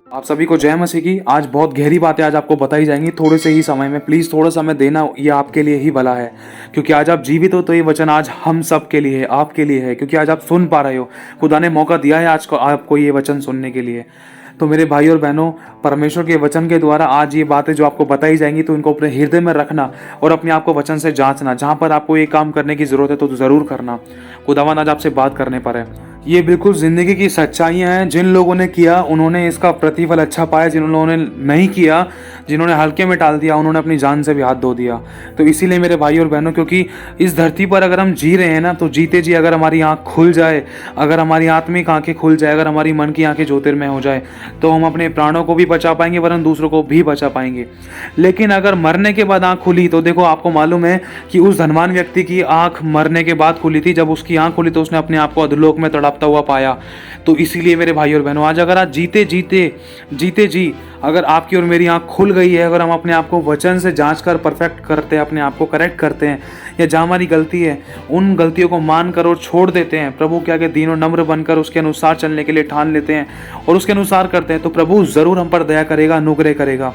आप सभी को जय मसीह की। आज बहुत गहरी बातें आज आपको बताई जाएंगी थोड़े से ही समय में। प्लीज़ थोड़ा समय देना, ये आपके लिए ही भला है, क्योंकि आज आप जीवित हो तो ये वचन आज हम सब के लिए है, आपके लिए है, क्योंकि आज आप सुन पा रहे हो। खुदा ने मौका दिया है आज को आपको ये वचन सुनने के लिए। तो मेरे भाई और बहनों, परमेश्वर के वचन के द्वारा आज ये बातें जो आपको बताई जाएंगी तो इनको अपने हृदय में रखना और अपने आप को वचन से जांचना। जहाँ पर आपको ये काम करने की ज़रूरत है तो ज़रूर करना। खुदावन आज आपसे बात करने पर है। ये बिल्कुल ज़िंदगी की सच्चाइयाँ हैं। जिन लोगों ने किया उन्होंने इसका प्रतिफल अच्छा पाया, जिन लोगों ने नहीं किया, जिन्होंने हल्के में टाल दिया, उन्होंने अपनी जान से भी हाथ धो दिया। तो इसीलिए मेरे भाई और बहनों, क्योंकि इस धरती पर अगर हम जी रहे हैं ना, तो जीते जी अगर हमारी आँख खुल जाए, अगर हमारी आत्मिक आँखें खुल जाए, अगर हमारी मन की आँखें ज्योतिर्मय हो जाए, तो हम अपने प्राणों को भी बचा पाएंगे, वरन दूसरों को भी बचा पाएंगे। लेकिन अगर मरने के बाद आँख खुली तो देखो, आपको मालूम है कि उस धनवान व्यक्ति की आँख मरने के बाद खुली थी। जब उसकी आँख खुली तो उसने अपने आप को अधोलोक में तड़पता हुआ पाया। तो इसीलिए मेरे भाई और बहनों, आज अगर आज जीते जी अगर आपकी और मेरी आंख खुल गई है, अगर हम अपने आप को वचन से जांच कर परफेक्ट करते हैं, अपने आप को करेक्ट करते हैं, या जहाँ हमारी गलती है उन गलतियों को मान कर और छोड़ देते हैं, प्रभु के आगे दीन और नम्र बनकर उसके अनुसार चलने के लिए ठान लेते हैं और उसके अनुसार करते हैं, तो प्रभु ज़रूर हम पर दया करेगा, अनुग्रह करेगा।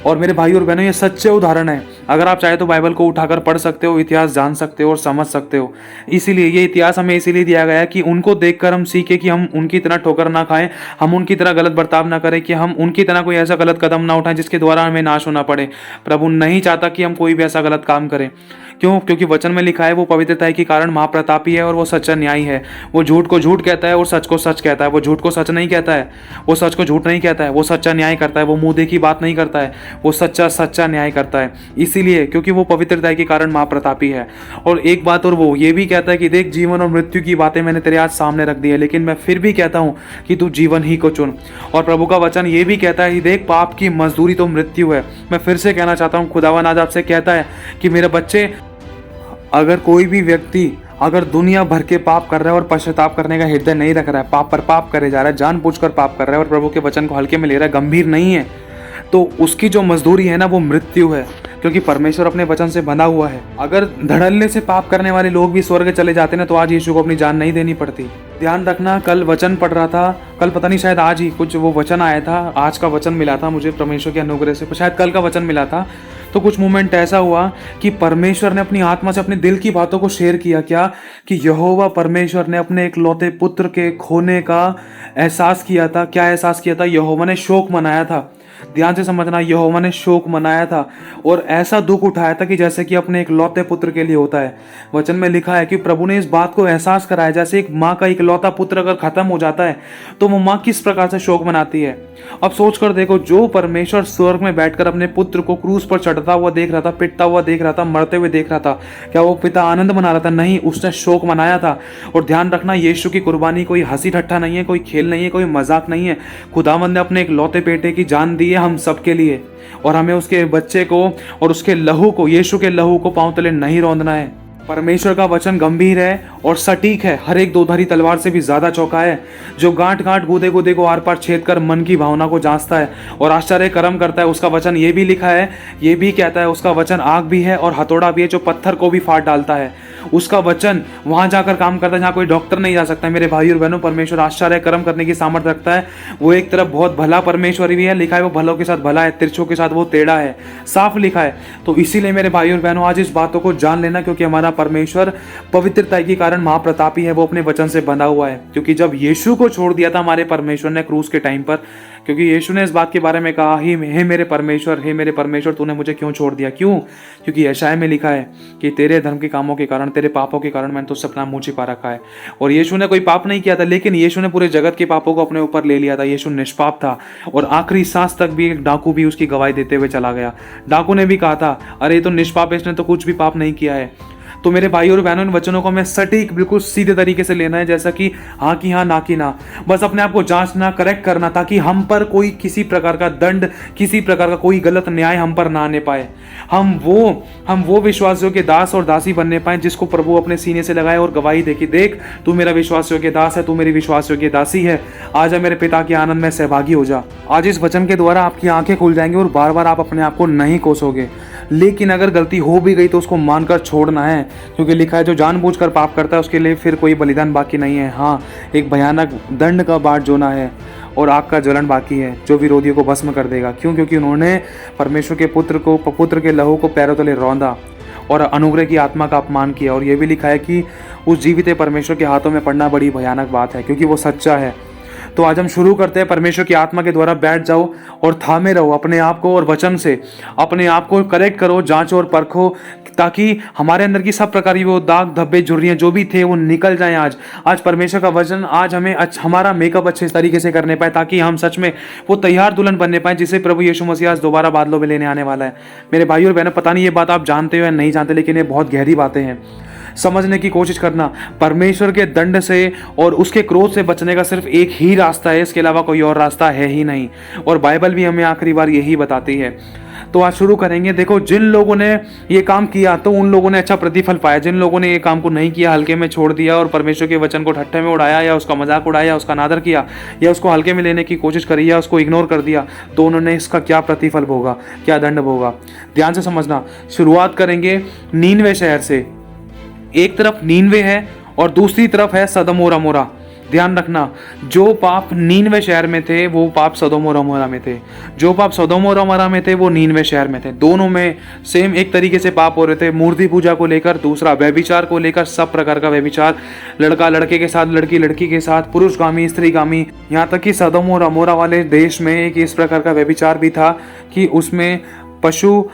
और मेरे भाई और बहनों, ये सच्चे उदाहरण है। अगर आप चाहे तो बाइबल को उठाकर पढ़ सकते हो, इतिहास जान सकते हो और समझ सकते हो। इसीलिए ये इतिहास हमें इसीलिए दिया गया है कि उनको देखकर हम सीखे कि हम उनकी तरह ठोकर ना खाएं, हम उनकी तरह गलत बर्ताव ना करें, कि हम उनकी तरह कोई ऐसा गलत कदम ना उठाएं जिसके द्वारा हमें नाश होना पड़े। प्रभु नहीं चाहता कि हम कोई भी ऐसा गलत काम करें। क्यों? क्योंकि वचन में लिखा है, वो पवित्रता के कारण महाप्रतापी है और वो सच्चा न्यायी है। वो झूठ को झूठ कहता है और सच को सच कहता है। वो झूठ को सच नहीं कहता है, वो सच को झूठ नहीं कहता है। वो सच्चा न्याय करता है, वो मुंह देखी बात नहीं करता है, वो सच्चा न्याय करता है। इसीलिए क्योंकि वो पवित्रता के कारण महाप्रतापी है। और एक बात और, वो ये भी कहता है कि देख, जीवन और मृत्यु की बातें मैंने तेरे आज सामने रख दी है, लेकिन मैं फिर भी कहता हूँ कि तू जीवन ही को चुन। और प्रभु का वचन ये भी कहता है कि देख, पाप की मजदूरी तो मृत्यु है। मैं फिर से कहना चाहता हूँ, खुदावन आज आपसे कहता है कि मेरे बच्चे, अगर कोई भी व्यक्ति अगर दुनिया भर के पाप कर रहा है और पश्चाताप करने का हृदय नहीं रख रहा है, पाप पर पाप करे जा रहा है, जानबूझकर पाप कर रहा है और प्रभु के वचन को हल्के में ले रहा है, गंभीर नहीं है, तो उसकी जो मजदूरी है ना, वो मृत्यु है। क्योंकि परमेश्वर अपने वचन से बंधा हुआ है। अगर धड़ल्ले से पाप करने वाले लोग भी स्वर्ग चले जाते ना, तो आज यीशु को अपनी जान नहीं देनी पड़ती। ध्यान रखना, कल वचन पढ़ रहा था, कल पता नहीं, शायद आज ही कुछ वो वचन आया था, आज का वचन मिला था मुझे परमेश्वर के अनुग्रह से, शायद कल का वचन मिला था। तो कुछ मोमेंट ऐसा हुआ कि परमेश्वर ने अपनी आत्मा से अपने दिल की बातों को शेयर किया। क्या? कि यहोवा परमेश्वर ने अपने इकलौते पुत्र के खोने का एहसास किया था। क्या एहसास किया था? यहोवा ने शोक मनाया था। ध्यान से समझना, यहोवा ने शोक मनाया था और ऐसा दुख उठाया था कि जैसे कि अपने इकलौते पुत्र के लिए होता है। वचन में लिखा है कि प्रभु ने इस बात को एहसास कराया, जैसे एक माँ का इकलौता पुत्र अगर खत्म हो जाता है तो वो माँ किस प्रकार से शोक मनाती है। अब सोच कर देखो, जो परमेश्वर स्वर्ग में बैठकर अपने पुत्र को क्रूस पर चढ़ता हुआ देख रहा था, पिटता हुआ देख रहा था, मरते हुए देख रहा था, क्या वो पिता आनंद मना रहा था? नहीं, उसने शोक मनाया था। और ध्यान रखना, यीशु की कुर्बानी कोई हंसी ठट्ठा नहीं है, कोई खेल नहीं है, कोई मजाक नहीं है। खुदावंद ने अपने एक लौते बेटे की जान दी है हम सबके लिए, और हमें उसके बच्चे को और उसके लहू को, यीशु के लहू को पांव तले नहीं रौंदना है। परमेश्वर का वचन गंभीर है और सटीक है, हर एक दोधारी तलवार से भी ज्यादा चौका है, जो गांठ गांठ गूदे गूदे को आर पार छेद कर मन की भावना को जांचता है और आश्चर्य कर्म करता है। उसका वचन ये भी लिखा है, ये भी कहता है, उसका वचन आग भी है और हथौड़ा भी है, जो पत्थर को भी फाड़ डालता है। उसका वचन वहां जाकर काम करता है जहाँ कोई डॉक्टर नहीं जा सकता। मेरे भाई और बहनों, परमेश्वर आश्चर्य कर्म करने की सामर्थ्य रखता है। वो एक तरफ बहुत भला परमेश्वर भी है, लिखा है वो भलों के साथ भला है, तिरछों के साथ वो टेढ़ा है, साफ लिखा है। तो इसीलिए मेरे भाई और बहनों, आज इस बातों को जान लेना, क्योंकि हमारा परमेश्वर पवित्रता के कारण महाप्रतापी है, वो अपने वचन से बंधा हुआ है। क्योंकि जब यीशु को छोड़ दिया था हमारे परमेश्वर ने क्रूस के टाइम पर, क्योंकि यीशु ने इस बात के बारे में कहा, हे मेरे परमेश्वर, तूने मुझे क्यों छोड़ दिया? क्यों? क्योंकि यशायाह में लिखा है कि तेरे धर्म के कामों के कारण, तेरे पापों के कारण मैंने तुझसे अपना मुंह छिपा रखा है। और यीशु ने कोई पाप नहीं किया था, लेकिन यीशु ने पूरे जगत के पापों को अपने ऊपर ले लिया था। यीशु निष्पाप था और आखिरी सांस तक भी एक डाकू भी उसकी गवाही देते हुए चला गया। डाकू ने भी कहा था, अरे ये तो निष्पाप है, इसने तो कुछ भी पाप नहीं किया है। तो मेरे भाई और बहनों, इन वचनों को हमें सटीक बिल्कुल सीधे तरीके से लेना है, जैसा कि हाँ की हाँ, ना की ना। बस अपने आप को जांचना, करेक्ट करना, ताकि हम पर कोई किसी प्रकार का दंड, किसी प्रकार का कोई गलत न्याय हम पर ना आने पाए। हम वो विश्वास योग्य दास और दासी बनने पाए जिसको प्रभु अपने सीने से लगाए और गवाही दे कि देख, तू मेरा विश्वास योग्य दास है, तू मेरी विश्वास योग्य दासी है, आजा मेरे पिता के आनंद में सहभागी हो जा। आज इस वचन के द्वारा आपकी आंखें खुल जाएंगी और बार बार आप अपने आप को नहीं कोसोगे। लेकिन अगर गलती हो भी गई तो उसको मानकर छोड़ना है, क्योंकि लिखा है जो जानबूझकर पाप करता है उसके लिए फिर कोई बलिदान बाकी नहीं है। हाँ, एक भयानक दंड का बाट जोना है। और आग का ज्वलन बाकी है जो विरोधियों को भस्म कर देगा। क्यों? क्योंकि उन्होंने परमेश्वर के पुत्र के लहू को पैरों तले रौंदा और अनुग्रह की आत्मा का अपमान किया। और ये भी लिखा है कि उस जीवित परमेश्वर के हाथों में पड़ना बड़ी भयानक बात है, क्योंकि वो सच्चा है। तो आज हम शुरू करते हैं। परमेश्वर की आत्मा के द्वारा बैठ जाओ और थामे रहो अपने आप को, और वचन से अपने आप को करेक्ट करो, जांचो और परखो, ताकि हमारे अंदर की सब प्रकार की वो दाग धब्बे झुर्रियाँ जो भी थे वो निकल जाएं। आज परमेश्वर का वचन आज हमें हमारा मेकअप अच्छे तरीके से करने पाए, ताकि हम सच में वो तैयार दुल्हन बनने पाए जिसे प्रभु यीशु मसीह आज दोबारा बादलों में लेने आने वाला है। मेरे भाइयों और बहनों, पता नहीं ये बात आप जानते हो या नहीं जानते, लेकिन ये बहुत गहरी बातें हैं। समझने की कोशिश करना। परमेश्वर के दंड से और उसके क्रोध से बचने का सिर्फ एक ही रास्ता है, इसके अलावा कोई और रास्ता है ही नहीं। और बाइबल भी हमें आखिरी बार यही बताती है। तो आज शुरू करेंगे। देखो, जिन लोगों ने ये काम किया तो उन लोगों ने अच्छा प्रतिफल पाया। जिन लोगों ने ये काम को नहीं किया, हल्के में छोड़ दिया और परमेश्वर के वचन को ठट्ठे में उड़ाया, या उसका मजाक उड़ाया, या उसका अनादर किया, या उसको हल्के में लेने की कोशिश करी, या उसको इग्नोर कर दिया, तो उन्होंने इसका क्या प्रतिफल भोगा, क्या दंड भोगा। ध्यान से समझना। शुरुआत करेंगे नीनवे शहर से। एक तरफ नीनवे है और दूसरी तरफ है सदोम और अमोरा। ध्यान रखना, जो पाप नीनवे शहर में थे वो पाप सदोम और अमोरा में थे। जो पाप सदोम और अमोरा में थे वो नीनवे शहर में थे। दोनों में सेम एक तरीके से पाप हो रहे थे। मूर्ति पूजा को लेकर, दूसरा व्यभिचार को लेकर, सब प्रकार का व्यभिचार, लड़का लड़के के साथ, लड़की लड़की के साथ, पुरुषगामी स्त्रीगामी। यहाँ तक कि सदोम और अमोरा वाले देश में एक इस प्रकार का व्यभिचार भी था कि उसमें पशु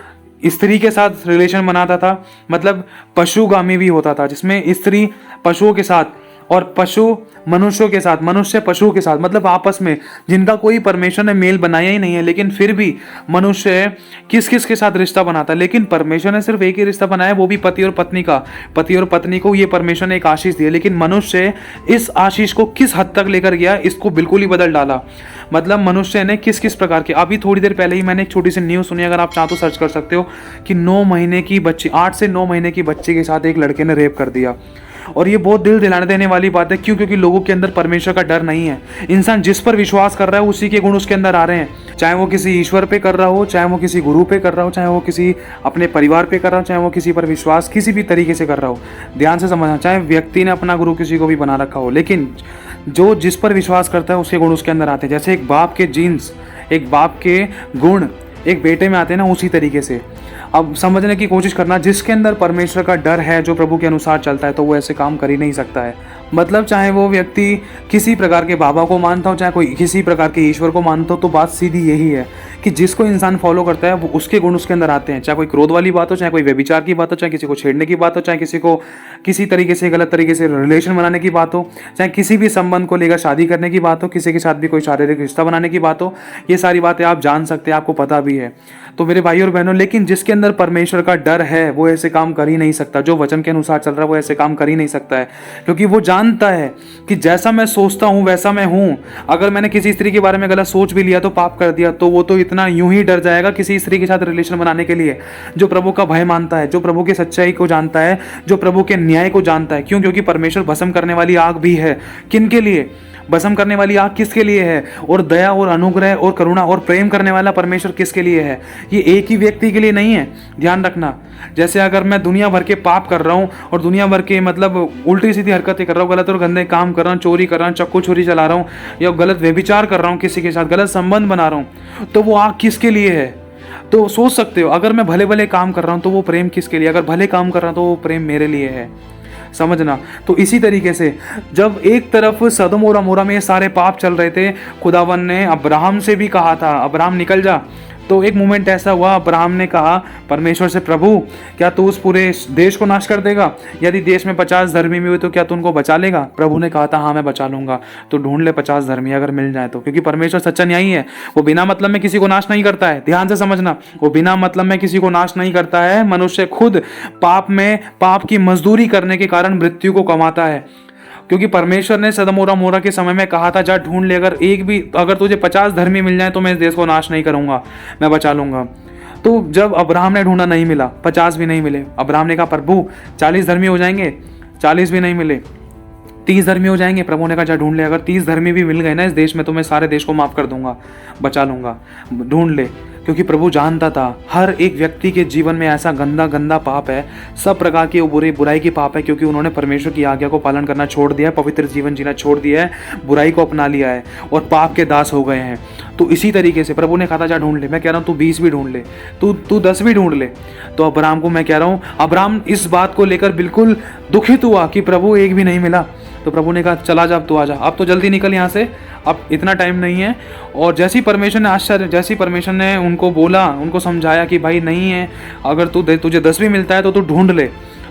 स्त्री के साथ रिलेशन बनाता था, मतलब पशुगामी भी होता था, जिसमें स्त्री पशुओं के साथ और पशु मनुष्यों के साथ, मनुष्य पशुओं के साथ, मतलब आपस में, जिनका कोई परमेश्वर ने मेल बनाया ही नहीं है, लेकिन फिर भी मनुष्य किस किस के साथ रिश्ता बनाता है। लेकिन परमेश्वर ने सिर्फ एक ही रिश्ता बनाया, वो भी पति और पत्नी का। पति और पत्नी को ये परमेश्वर ने एक आशीष दी है, लेकिन मनुष्य इस आशीष को किस हद तक लेकर गया, इसको बिल्कुल ही बदल डाला। मतलब मनुष्य ने किस किस प्रकार के, अभी थोड़ी देर पहले ही मैंने एक छोटी सी न्यूज़ सुनी, अगर आप चाहो तो सर्च कर सकते हो, कि 9 महीने की बच्ची, 8 से 9 महीने की बच्ची के साथ एक लड़के ने रेप कर दिया। और ये बहुत दिल दिलाने देने वाली बात है। क्यों? क्योंकि लोगों के अंदर परमेश्वर का डर नहीं है। इंसान जिस पर विश्वास कर रहा है उसी के गुण उसके अंदर आ रहे हैं। चाहे वो किसी ईश्वर पे कर रहा हो, चाहे वो किसी गुरु पे कर रहा हो, चाहे वो किसी अपने परिवार पे कर रहा हो, चाहे वो किसी पर विश्वास किसी भी तरीके से कर रहा हो। ध्यान से समझना, चाहे व्यक्ति ने अपना गुरु किसी को भी बना रखा हो, लेकिन जो जिस पर विश्वास करता है उसके गुण उसके अंदर आते हैं। जैसे एक बाप के जीन्स, एक बाप के गुण एक बेटे में आते हैं ना, उसी तरीके से। अब समझने की कोशिश करना, जिसके अंदर परमेश्वर का डर है, जो प्रभु के अनुसार चलता है, तो वो ऐसे काम कर ही नहीं सकता है। मतलब चाहे वो व्यक्ति किसी प्रकार के बाबा को मानता हो, चाहे कोई किसी प्रकार के ईश्वर को मानता हो, तो बात सीधी यही है कि जिसको इंसान फॉलो करता है वो उसके गुण उसके अंदर आते हैं। चाहे कोई क्रोध वाली बात हो, चाहे कोई व्यभिचार की बात हो, चाहे किसी को छेड़ने की बात हो, चाहे किसी को किसी तरीके से गलत तरीके से रिलेशन बनाने की बात हो, चाहे किसी भी संबंध को लेकर शादी करने की बात हो, किसी के साथ भी कोई शारीरिक रिश्ता बनाने की बात हो, ये सारी बातें आप जान सकते हैं, आपको पता भी है। तो मेरे भाइयों और बहनों, लेकिन जिसके अंदर परमेश्वर का डर है वो ऐसे काम कर ही नहीं सकता। जो वचन के अनुसार चल रहा है वो ऐसे काम कर ही नहीं सकता है, क्योंकि वो जानता है कि जैसा मैं सोचता हूँ वैसा मैं हूँ। अगर मैंने किसी स्त्री के बारे में गलत सोच भी लिया तो पाप कर दिया, तो वो तो इतना यूं ही डर जाएगा किसी स्त्री के साथ रिलेशन बनाने के लिए, जो प्रभु का भय मानता है, जो प्रभु की सच्चाई को जानता है, जो प्रभु के न्याय को जानता है। क्यों? क्योंकि परमेश्वर भस्म करने वाली आग भी है। किन के लिए भस्म करने वाली आग? किसके लिए है? और दया और अनुग्रह और करुणा और प्रेम करने वाला परमेश्वर किसके लिए है? ये एक ही व्यक्ति के लिए नहीं है। ध्यान रखना, जैसे अगर मैं दुनिया भर के पाप कर रहा हूँ और दुनिया भर के मतलब उल्टी सीधी हरकतें कर रहा हूँ, गलत और गंदे काम कर रहा हूँ, चोरी कर रहा हूँ, चक्कू छुरी चला रहा हूँ, या गलत व्यभिचार कर रहा हूँ, किसी के साथ गलत संबंध बना रहा हूँ, तो वो आग किसके लिए है? तो सोच सकते हो, अगर मैं भले भले काम कर रहा हूँ तो वो प्रेम किसके लिए? अगर भले काम कर रहा हूँ तो वो प्रेम मेरे लिए है। समझना। तो इसी तरीके से जब एक तरफ सदोम और अमोरा में सारे पाप चल रहे थे, खुदावन ने अब्राहम से भी कहा था, अब्राहम निकल जा। तो एक मोमेंट ऐसा हुआ, अब्राहम ने कहा परमेश्वर से, प्रभु क्या तू उस पूरे देश को नाश कर देगा? यदि देश में 50 धर्मी भी हुए तो क्या तू उनको बचा लेगा? प्रभु ने कहा था हाँ मैं बचा लूंगा। तो ढूंढ ले 50 धर्मी अगर मिल जाए तो, क्योंकि परमेश्वर सच्चा न्यायी है। वो बिना मतलब में किसी को नाश नहीं करता है। ध्यान से समझना, वो बिना मतलब में किसी को नाश नहीं करता है। मनुष्य खुद पाप की मजदूरी करने के कारण मृत्यु को कमाता है, क्योंकि परमेश्वर ने सदोम और अमोरा के समय में कहा था जा ढूंढ ले, अगर तुझे 50 धर्मी मिल जाए तो मैं इस देश को नाश नहीं करूंगा, मैं बचा लूंगा। तो जब अब्राहम ने ढूंढा नहीं मिला, 50 भी नहीं मिले, अब्राहम ने कहा प्रभु 40 धर्मी हो जाएंगे, 40 भी नहीं मिले, 30 धर्मी हो जाएंगे। प्रभु ने कहा जा ढूंढ ले, अगर 30 धर्मी भी मिल गए ना इस देश में तो मैं सारे देश को माफ कर दूंगा, बचा लूंगा, ढूंढ ले। क्योंकि प्रभु जानता था हर एक व्यक्ति के जीवन में ऐसा गंदा गंदा पाप है, सब प्रकार की वो बुराई की पाप है, क्योंकि उन्होंने परमेश्वर की आज्ञा को पालन करना छोड़ दिया है, पवित्र जीवन जीना छोड़ दिया है, बुराई को अपना लिया है और पाप के दास हो गए हैं। तो इसी तरीके से प्रभु ने कहा था जा ढूंढ ले। मैं कह रहा हूँ तू 20 भी ढूंढ ले, तू 10 भी ढूंढ ले। तो अब्राहम को मैं कह रहा हूँ, अब्राहम इस बात को लेकर बिल्कुल दुखित हुआ कि प्रभु एक भी नहीं मिला। तो प्रभु ने कहा चला जा, अब तू आ जा, अब तो जल्दी निकल यहाँ से, अब इतना टाइम नहीं है। और जैसी परमेश्वर ने उनको बोला, उनको समझाया कि भाई नहीं है, अगर तुझे 10 भी मिलता है तो तू ढूंढ ले।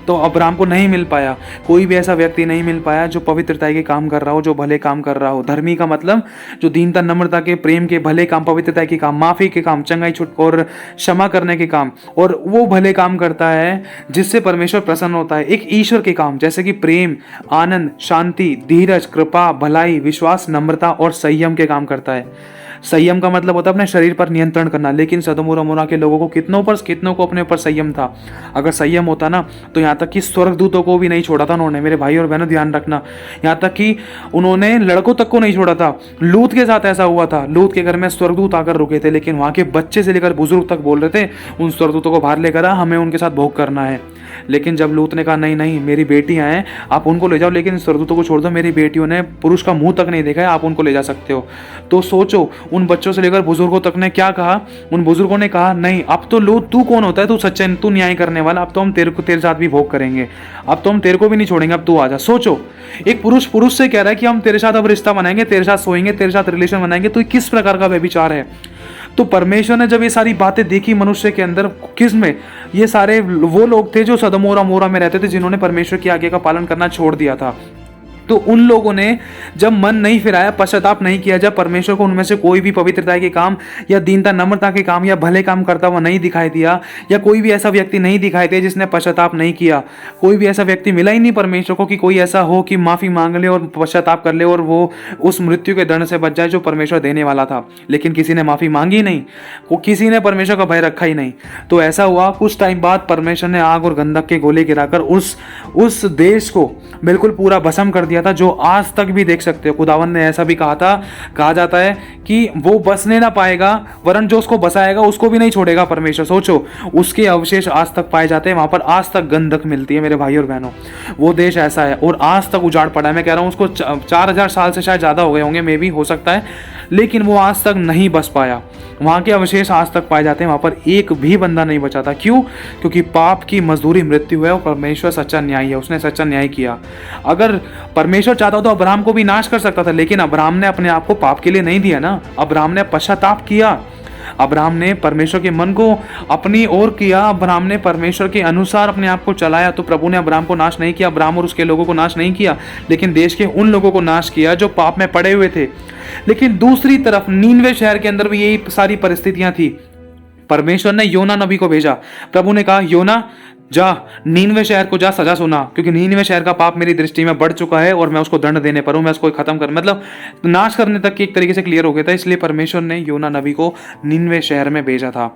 तो अब्राहम को नहीं मिल पाया, कोई भी ऐसा व्यक्ति नहीं मिल पाया जो पवित्रता के काम कर रहा हो, जो भले काम कर रहा हो। धर्मी का मतलब जो दीनता, नम्रता के, प्रेम के भले काम, पवित्रता के काम, माफी के काम, चंगाई छुट और क्षमा करने के काम, और वो भले काम करता है जिससे परमेश्वर प्रसन्न होता है। एक ईश्वर के काम जैसे कि प्रेम, आनंद, शांति, धीरज, कृपा, भलाई, विश्वास, नम्रता और संयम के काम करता है। संयम का मतलब होता है अपने शरीर पर नियंत्रण करना। लेकिन सदोम और अमोरा के लोगों को कितनों को अपने ऊपर संयम था। अगर संयम होता ना तो यहाँ तक कि स्वर्गदूतों को भी नहीं छोड़ा था उन्होंने। मेरे भाई और बहनों ध्यान रखना, यहाँ तक कि उन्होंने लड़कों तक को नहीं छोड़ा था। लूत के साथ ऐसा हुआ था, लूत के घर में स्वर्गदूत आकर रुके थे, लेकिन वहाँ के बच्चे से लेकर बुजुर्ग तक बोल रहे थे उन स्वर्गदूतों को बाहर लेकर आ, हमें उनके साथ भोग करना है। लेकिन जब लूत ने कहा नहीं नहीं, मेरी बेटियां हैं, आप उनको ले जाओ, लेकिन स्वर्गदूतों को छोड़ दो, मेरी बेटियों ने पुरुष का मुंह तक नहीं देखा है, आप उनको ले जा सकते हो। तो सोचो, उन बच्चों से लेकर बुजुर्गों तक ने क्या कहा। उन बुजुर्गों ने कहा नहीं, अब तो लूत तू कौन होता है, तू सच्चा, तू न्याय करने वाला, अब तो हम तेरे साथ भी भोग करेंगे, अब तो हम तेरे को भी नहीं छोड़ेंगे, अब तू आ जा। सोचो, एक पुरुष से कह रहा है कि हम तेरे साथ अब रिश्ता बनाएंगे, तेरे साथ सोएंगे, तेरे साथ रिलेशन बनाएंगे। तो किस प्रकार का व्यभिचार है। तो परमेश्वर ने जब ये सारी बातें देखी मनुष्य के अंदर, किस में, ये सारे वो लोग थे जो सदोम और अमोरा में रहते थे, जिन्होंने परमेश्वर की आज्ञा का पालन करना छोड़ दिया था। तो उन लोगों ने जब मन नहीं फिराया, पश्चाताप नहीं किया, जब परमेश्वर को उनमें से कोई भी पवित्रता के काम या दीनता, नम्रता के काम या भले काम करता हुआ नहीं दिखाई दिया, या कोई भी ऐसा व्यक्ति नहीं दिखाई दिया जिसने पश्चाताप नहीं किया, कोई भी ऐसा व्यक्ति मिला ही नहीं परमेश्वर को कि कोई ऐसा हो कि माफी मांग ले और पश्चाताप कर ले और वो उस मृत्यु के दंड से बच जाए जो परमेश्वर देने वाला था। लेकिन किसी ने माफी मांगी नहीं, किसी ने परमेश्वर का भय रखा ही नहीं। तो ऐसा हुआ, कुछ टाइम बाद परमेश्वर ने आग और गंधक के गोले गिराकर उस देश को बिल्कुल पूरा भस्म कर दिया था, जो आज तक भी देख सकते हो। खुदावन ने ऐसा भी कहा जाता है कि वो बसने ना पाएगा, वरन जो उसको बसाएगा उसको भी नहीं छोड़ेगा परमेश्वर। सोचो, उसके अवशेष आज तक पाए जाते हैं, वहां पर आज तक गंधक मिलती है। मेरे भाई और बहनों, वो देश ऐसा है और आज तक उजाड़ पड़ा है। मैं कह रहा हूं उसको 4000 साल से शायद ज्यादा हो गए होंगे, मे भी हो सकता है, लेकिन वो आज तक नहीं बस पाया। वहां के अवशेष आज तक पाए जाते हैं, वहां पर एक भी बंदा नहीं बचा था। क्यों? क्योंकि पाप की मजदूरी मृत्यु है और परमेश्वर सच्चा न्याय है, उसने सच्चा न्याय किया। अगर परमेश्वर चाहता तो अब्राहम को भी नाश कर सकता था, लेकिन अब्राहम ने अपने आप को पाप के लिए नहीं दिया ना। अब्राहम ने पश्चाताप किया, अब्राहम ने परमेश्वर के मन को अपनी ओर किया, अब्राहम ने परमेश्वर के अनुसार अपने आप को चलाया। तो प्रभु ने अब्राहम को नाश नहीं किया, अब्राहम और उसके लोगों को नाश नहीं किया, लेकिन देश के उन लोगों को नाश किया जो पाप में पड़े हुए थे। लेकिन दूसरी तरफ नीनवे शहर के अंदर भी यही सारी परिस्थितियां थी। परमेश्वर ने योना नबी को भेजा। प्रभु ने कहा योना जा, नीनवे शहर को जा, सजा सुना, क्योंकि नीनवे शहर का पाप मेरी दृष्टि में बढ़ चुका है और मैं उसको दंड देने पर हूं, मैं उसको खत्म कर, मतलब नाश करने तक की एक तरीके से क्लियर हो गया था। इसलिए परमेश्वर ने योना नबी को नीनवे शहर में भेजा था।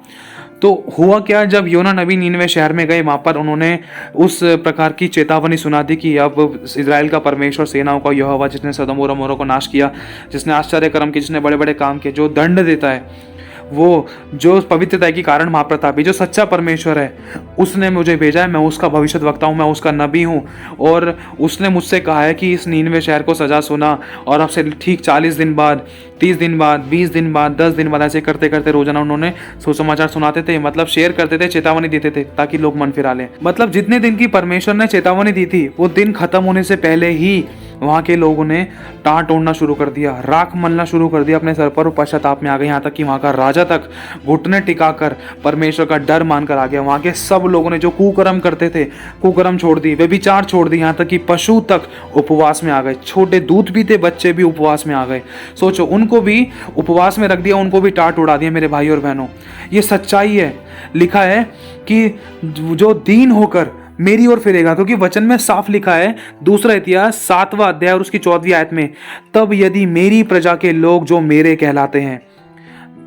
तो हुआ क्या, जब योना नबी नीनवे शहर में गए, वहां पर उन्होंने उस प्रकार की चेतावनी सुना दी कि अब इजराइल का परमेश्वर, सेनाओं का यहोवा, जिसने सदोम और अमोरा को नाश किया, जिसने आश्चर्य कर्म किए, जिसने बड़े बड़े काम किए, जो दंड देता है, वो जो पवित्रता के कारण महाप्रतापी, जो सच्चा परमेश्वर है, उसने मुझे भेजा है। मैं उसका भविष्यद्वक्ता हूँ, मैं उसका नबी हूँ। और उसने मुझसे कहा है कि इस नीनवे शहर को सजा सुना, और अब से ठीक 40 दिन बाद, 30 दिन बाद, 20 दिन बाद, 10 दिन बाद, ऐसे करते करते रोजाना उन्होंने सुसमाचार सुनाते थे, मतलब शेयर करते थे, चेतावनी देते थे, ताकि लोग मन फिरा लें। मतलब जितने दिन की परमेश्वर ने चेतावनी दी थी, वो दिन खत्म होने से पहले ही वहाँ के लोगों ने टाँट ओढ़ना शुरू कर दिया, राख मलना शुरू कर दिया अपने सर पर, और पश्चाताप में आ गए। यहाँ तक कि वहाँ का राजा तक घुटने टिकाकर परमेश्वर का डर मानकर आ गया। वहाँ के सब लोगों ने जो कुकर्म करते थे, कुकर्म छोड़ दी, व्यभिचार छोड़ दी, यहाँ तक कि पशु तक उपवास में आ गए, छोटे दूध पीते बच्चे भी उपवास में आ गए। सोचो, उनको भी उपवास में रख दिया, उनको भी टाँट उड़ा दिया। मेरे भाई और बहनों, ये सच्चाई है। लिखा है कि जो दीन होकर मेरी ओर फिरेगा, क्योंकि वचन में साफ लिखा है, दूसरा इतिहास 7वां अध्याय और उसकी 14वीं आयत में, तब यदि मेरी प्रजा के लोग जो मेरे कहलाते हैं।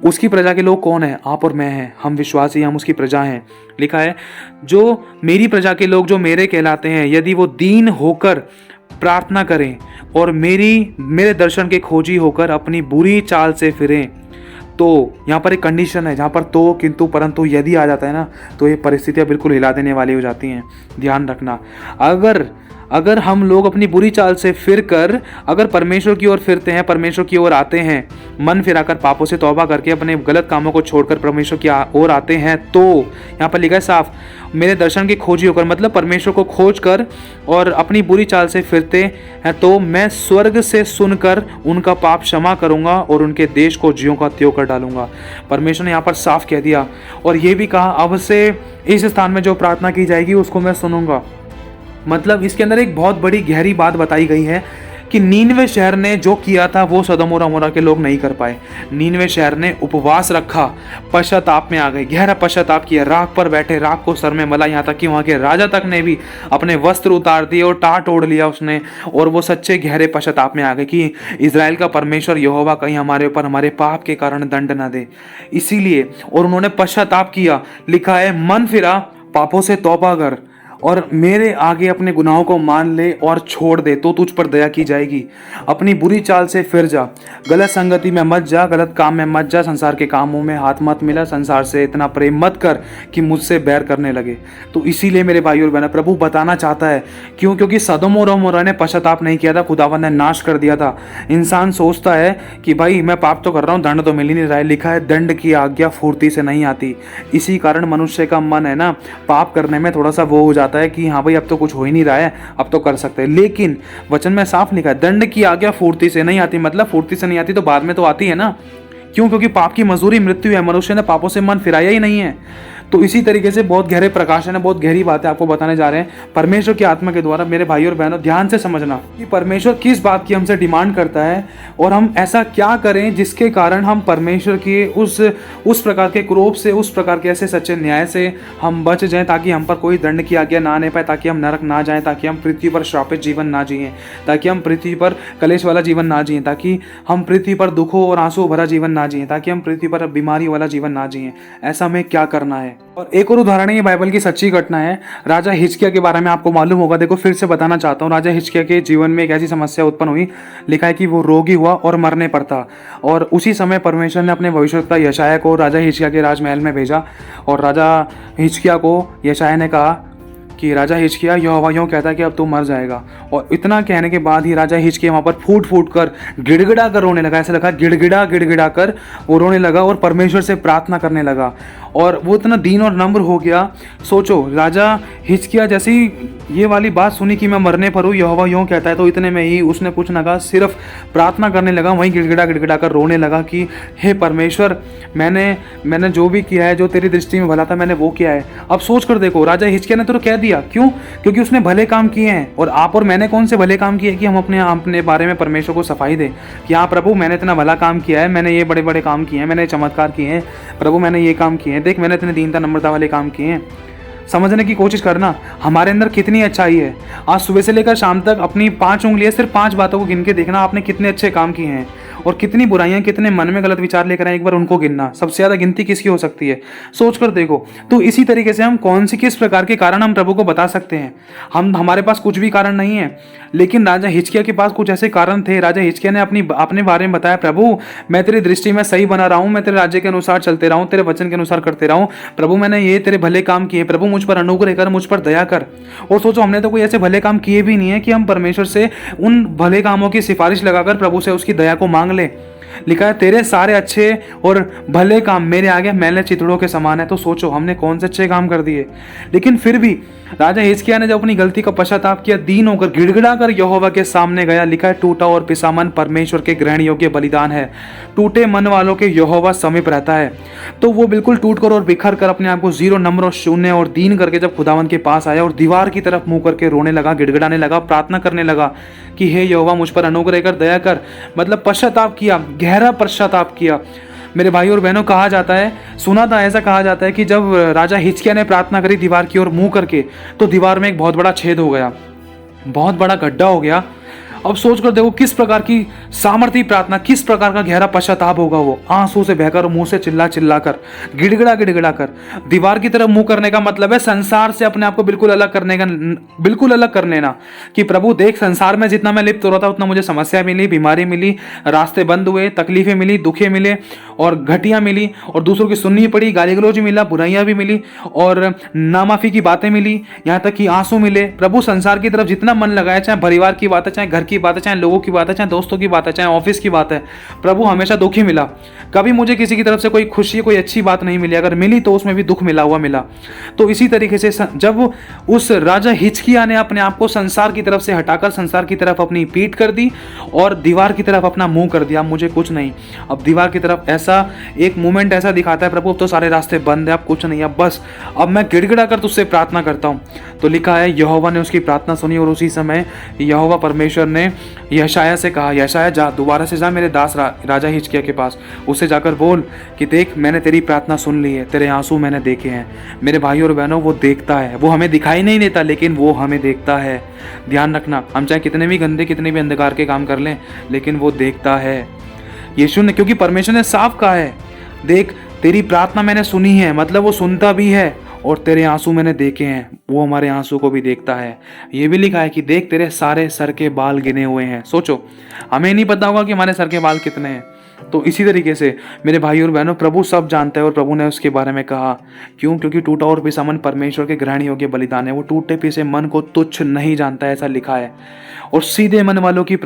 उसकी प्रजा के लोग कौन है? आप और मैं हैं, हम विश्वासी, हम उसकी प्रजा हैं। लिखा है, जो मेरी प्रजा के लोग जो मेरे कहलाते हैं, यदि वो दीन होकर प्रार्थना करें और मेरे दर्शन के खोजी होकर अपनी बुरी चाल से फिरें, तो यहाँ पर एक कंडीशन है जहाँ पर तो, किंतु, परंतु, यदि आ जाता है ना, तो ये परिस्थितियाँ बिल्कुल हिला देने वाली हो जाती हैं। ध्यान रखना, अगर हम लोग अपनी बुरी चाल से फिर कर अगर परमेश्वर की ओर फिरते हैं, परमेश्वर की ओर आते हैं, मन फिराकर पापों से तौबा करके अपने गलत कामों को छोड़कर परमेश्वर की ओर आते हैं, तो यहाँ पर लिखा है साफ, मेरे दर्शन की खोजी होकर, मतलब परमेश्वर को खोज कर और अपनी बुरी चाल से फिरते हैं, तो मैं स्वर्ग से सुनकर उनका पाप क्षमा करूंगा और उनके देश को ज्यों का त्यों कर डालूंगा। परमेश्वर ने यहाँ पर साफ कह दिया और ये भी कहा, अब से इस स्थान में जो प्रार्थना की जाएगी उसको मैं सुनूंगा। मतलब इसके अंदर एक बहुत बड़ी गहरी बात बताई गई है कि नीनवे शहर ने जो किया था वो सदोम और अमोरा के लोग नहीं कर पाए। नीनवे शहर ने उपवास रखा, पश्चाताप में आ गए, गहरा पश्चाताप किया, राख पर बैठे, राख को सर में मला, यहाँ तक कि वहाँ के राजा तक ने भी अपने वस्त्र उतार दिए और टाट ओढ़ लिया उसने, और वो सच्चे गहरे पश्चाताप में आ गए कि इजराइल का परमेश्वर यहोवा कहीं हमारे ऊपर हमारे पाप के कारण दंड न दे। इसीलिए और उन्होंने पश्चाताप किया। लिखा है, मन फिरा, पापों से तौबा कर और मेरे आगे अपने गुनाहों को मान ले और छोड़ दे, तो तुझ पर दया की जाएगी। अपनी बुरी चाल से फिर जा, गलत संगति में मत जा, गलत काम में मत जा, संसार के कामों में हाथ मत मिला, संसार से इतना प्रेम मत कर कि मुझसे बैर करने लगे। तो इसीलिए मेरे भाई और बहनों, प्रभु बताना चाहता है, क्योंकि सदोम और अमोरा ने पश्चाताप नहीं किया था, खुदावन ने नाश कर दिया था। इंसान सोचता है कि भाई मैं पाप तो कर रहा हूँ, दंड तो मिल ही नहीं रहा है। लिखा है, दंड की आज्ञा फुर्ती से नहीं आती। इसी कारण मनुष्य का मन है ना, पाप करने में थोड़ा सा वो हो जाता है कि हाँ भाई अब तो कुछ हो ही नहीं रहा है, अब तो कर सकते हैं। लेकिन वचन में साफ लिखा है, दंड की आज्ञा फुर्ती से नहीं आती। मतलब फुर्ती से नहीं आती तो बाद में तो आती है ना, क्यों? क्योंकि पाप की मजदूरी मृत्यु है, मनुष्य ने पापों से मन फिराया ही नहीं है। तो इसी तरीके से बहुत गहरे प्रकाशन है, बहुत गहरी बातें आपको बताने जा रहे हैं परमेश्वर की आत्मा के द्वारा। मेरे भाई और बहनों, ध्यान से समझना कि परमेश्वर किस बात की हमसे डिमांड करता है और हम ऐसा क्या करें जिसके कारण हम परमेश्वर के उस प्रकार के क्रोध से, उस प्रकार के ऐसे सच्चे न्याय से हम बच जाएं, ताकि हम पर कोई दंड की आज्ञा ना आने पाए, ताकि हम नरक ना जाएं, ताकि हम पृथ्वी पर श्रापित जीवन ना जिएं, ताकि हम पृथ्वी पर कलेश वाला जीवन ना जिएं, ताकि हम पृथ्वी पर दुखों और आंसू भरा जीवन ना जिएं, ताकि हम पृथ्वी पर बीमारी वाला जीवन ना जिएं। ऐसा हमें क्या करना है? और एक और उदाहरण है, ये बाइबल की सच्ची घटना है। राजा हिजकिय्याह के बारे में आपको मालूम होगा। देखो फिर से बताना चाहता हूँ, राजा हिजकिय्याह के जीवन में एक ऐसी समस्या उत्पन्न हुई। लिखा है कि वो रोगी हुआ और मरने पर था, और उसी समय परमेश्वर ने अपने भविष्यवक्ता यशायाह को राजा हिजकिय्याह के राजमहल में भेजा, और राजा हिजकिय्याह को यशायाह ने कहा कि राजा हिजकिय्याह, यहोवा यूँ कहता है कि अब तू मर जाएगा। और इतना कहने के बाद ही राजा हिजकिय्याह वहाँ पर फूट फूट कर गिड़गिड़ा कर रोने लगा। ऐसा लगा गिड़गिड़ा कर वो रोने लगा और परमेश्वर से प्रार्थना करने लगा, और वो इतना दीन और नम्र हो गया। सोचो, राजा हिजकिय्याह जैसे ही ये वाली बात सुनी कि मैं मरने पर हूँ, यहोवा यूँ कहता है, तो इतने में ही उसने कुछ ना कहा, सिर्फ प्रार्थना करने लगा। वहीं गिड़गिड़ा कर रोने लगा कि हे परमेश्वर, मैंने जो भी किया है, जो तेरी दृष्टि में भला था, मैंने वो किया है। अब सोच कर देखो, राजा हिजकिय्याह ने तो कह दिया, क्यों? क्योंकि उसने भले काम किए हैं। और आप और मैंने कौन से भले काम किए कि हम अपने बारे में परमेश्वर को सफाई दें कि हाँ प्रभु, मैंने इतना भला काम किया है, मैंने ये बड़े बड़े काम किए हैं, मैंने चमत्कार किए हैं, प्रभु मैंने ये काम किए हैं, देख मैंने इतने दीनता नम्रता वाले काम किए हैं। समझने की कोशिश करना हमारे अंदर कितनी अच्छाई है। आज सुबह से लेकर शाम तक अपनी 5 उंगलियां, सिर्फ 5 बातों को गिन के देखना आपने कितने अच्छे काम किए हैं, और कितनी बुराइयां, कितने मन में गलत विचार लेकर आए, एक बार उनको गिनना। सबसे ज़्यादा गिनती किसकी हो सकती है? सोच कर देखो। तो इसी तरीके से हम किस प्रकार के कारण हम प्रभु को बता सकते हैं। हमारे पास कुछ भी कारण नहीं है, लेकिन राजा हिजकिय्याह के पास कुछ ऐसे कारण थे। राजा हिजकिय्याह ने अपने बारे में बताया, प्रभु मैं तेरी दृष्टि में सही बना रहा हूँ, मैं तेरे राज्य के अनुसार चलते रहा हूँ, तेरे वचन के अनुसार करते रहा हूँ, प्रभु मैंने ये तेरे भले काम किए, प्रभु मुझ पर अनुग्रह कर, मुझ पर दया कर। और सोचो, हमने तो कोई ऐसे भले काम किए भी नहीं है कि हम परमेश्वर से उन भले कामों की सिफारिश लगाकर प्रभु से उसकी दया को मांग ले। लिखा है, तेरे सारे अच्छे और भले काम मेरे आगे मैले चितड़ों के समान है। तो सोचो हमने कौन से अच्छे काम कर दिए। लेकिन फिर भी राजा हिजकिय्याह ने जब अपनी गलती का पश्चाताप किया, दीन होकर गिड़गिड़ा कर यहोवा के सामने गया। लिखा है, टूटा और पिसा मन परमेश्वर के ग्रहण योग्य बलिदान है, टूटे मन वालों के यहोवा समीप रहता है। तो वो बिल्कुल टूट कर और बिखर कर अपने आप को जीरो, नम्र और शून्य और दीन करके जब खुदावंत के पास आया और दीवार की तरफ मुंह करके रोने लगा, गिड़गिड़ाने लगा, प्रार्थना करने लगा कि हे यहोवा मुझ पर अनुग्रह कर, दया कर, मतलब पश्चाताप किया, गहरा पश्चाताप किया। मेरे भाई और बहनों, कहा जाता है, सुना था, ऐसा कहा जाता है कि जब राजा हिजकिय्याह ने प्रार्थना करी दीवार की ओर मुंह करके, तो दीवार में एक बहुत बड़ा छेद हो गया, बहुत बड़ा गड्ढा हो गया। अब सोच कर देखो किस प्रकार की सामर्थ्य प्रार्थना, किस प्रकार का गहरा पश्चाताप होगा वो, आंसू से बहकर, मुंह से चिल्ला चिल्ला कर, गिड़गिड़ा गिड़गिड़ा कर। दीवार की तरफ मुंह करने का मतलब है संसार से अपने आप को बिल्कुल अलग करने का, बिल्कुल अलग कर लेना कि प्रभु देख, संसार में जितना मैं लिप्त हो रहा था उतना मुझे समस्या मिली, बीमारी मिली, रास्ते बंद हुए, तकलीफें मिली, दुखे मिले और घटिया मिली और दूसरों की सुननी पड़ी, गाली गलौज मिला, बुराइयां भी मिली और नामाफी की बातें मिली, यहाँ तक कि आंसू मिले। प्रभु संसार की तरफ जितना मन लगाया, चाहे परिवार की बात है, चाहे घर की बात है, चाहे लोगों की बात है, चाहे दोस्तों की बात है, चाहे ऑफिस की बात है, प्रभु हमेशा दुखी मिला। कभी मुझे किसी की तरफ से कोई खुशी, कोई अच्छी बात नहीं मिली, अगर मिली तो उसमें भी दुख मिला हुआ मिला। तो इसी तरीके से जब उस राजा हिजकिय्याह ने अपने आप को संसार की तरफ से हटाकर संसार की तरफ अपनी पीठ कर दी और दीवार की तरफ अपना मुंह कर दिया, मुझे कुछ नहीं, अब दीवार की तरफ ऐसा एक मोमेंट ऐसा दिखाता है प्रभु अब तो सारे रास्ते बंद है, अब कुछ नहीं, अब बस अब मैं गिड़गिड़ा कर तुझसे प्रार्थना करता हूँ। तो लिखा है यहोवा ने उसकी प्रार्थना सुनी और उसी समय यहोवा परमेश्वर ने यशायाह से कहा, यशायाह जा, दोबारा से जा मेरे दास राजा हिजकिय्याह के पास, उससे जाकर बोल कि देख मैंने तेरी प्रार्थना सुन ली है, तेरे आंसू मैंने देखे हैं। मेरे भाई और बहनों, वो देखता है, वो हमें दिखाई नहीं देता लेकिन वो हमें देखता है। ध्यान रखना, हम चाहे कितने भी गंदे, कितने भी अंधकार के काम कर लें लेकिन वो देखता है। यीशु ने, क्योंकि परमेश्वर ने साफ कहा है, देख तेरी प्रार्थना मैंने सुनी है, मतलब वो सुनता भी है और तेरे आंसू मैंने देखे हैं, वो हमारे आंसू को भी देखता है। ये भी लिखा है कि देख तेरे सारे सर के बाल गिने हुए हैं। सोचो, हमें नहीं पता होगा कि हमारे सर के बाल कितने हैं। तो इसी तरीके से मेरे भाई और बहनों, प्रभु सब जानता है और प्रभु ने उसके बारे में कहा, क्यों? क्योंकि टूटा और पिसा मन परमेश्वर के ग्रहण योग्य बलिदान है। वो टूटे पिसे मन को तुच्छ नहीं जानता है, ऐसा लिखा है। और सीधे मन वालों की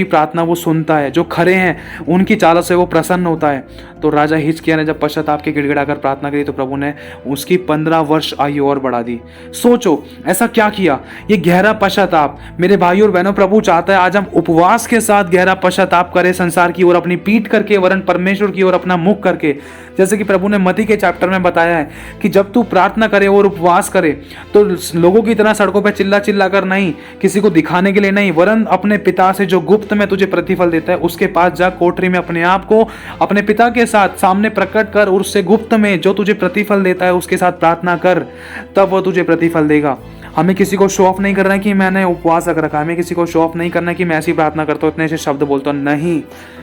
प्रार्थना वो सुनता है, जो खरे हैं उनकी चालों से वो प्रसन्न होता है। तो राजा हिजकिय्याह ने जब पश्चाताप के गिड़गिड़ाकर प्रार्थना करी तो प्रभु ने उसकी 15 वर्ष आयु और बढ़ा दी। सोचो ऐसा क्या किया, ये गहरा पश्चाताप। मेरे भाई और बहनों, प्रभु चाहता है आज हम उपवास के साथ गहरा पश्चाताप करें, संसार की ओर अपनी पीठ करके, वरन परमेश्वर की ओर अपना मुख करके। जैसे कि प्रभु ने मत्ती के चैप्टर में बताया है कि जब तू प्रार्थना करे और उपवास करे तो लोगों की तरह सड़कों पर चिल्ला चिल्ला कर नहीं, किसी को दिखाने के लिए नहीं, वरन अपने पिता से जो गुप्त में तुझे प्रतिफल देता है उसके पास जा, कोठरी में अपने आप को अपने पिता के साथ सामने प्रकट कर और उससे गुप्त में जो तुझे प्रतिफल देता है उसके साथ प्रार्थना कर, तब वो तुझे प्रतिफल देगा। हमें किसी को शो ऑफ नहीं करना है कि मैंने उपवास रख रखा है, हमें किसी को शो ऑफ नहीं करना है कि मैं ऐसी प्रार्थना करता हूँ, इतने ऐसे शब्द बोलता हूँ, नहीं।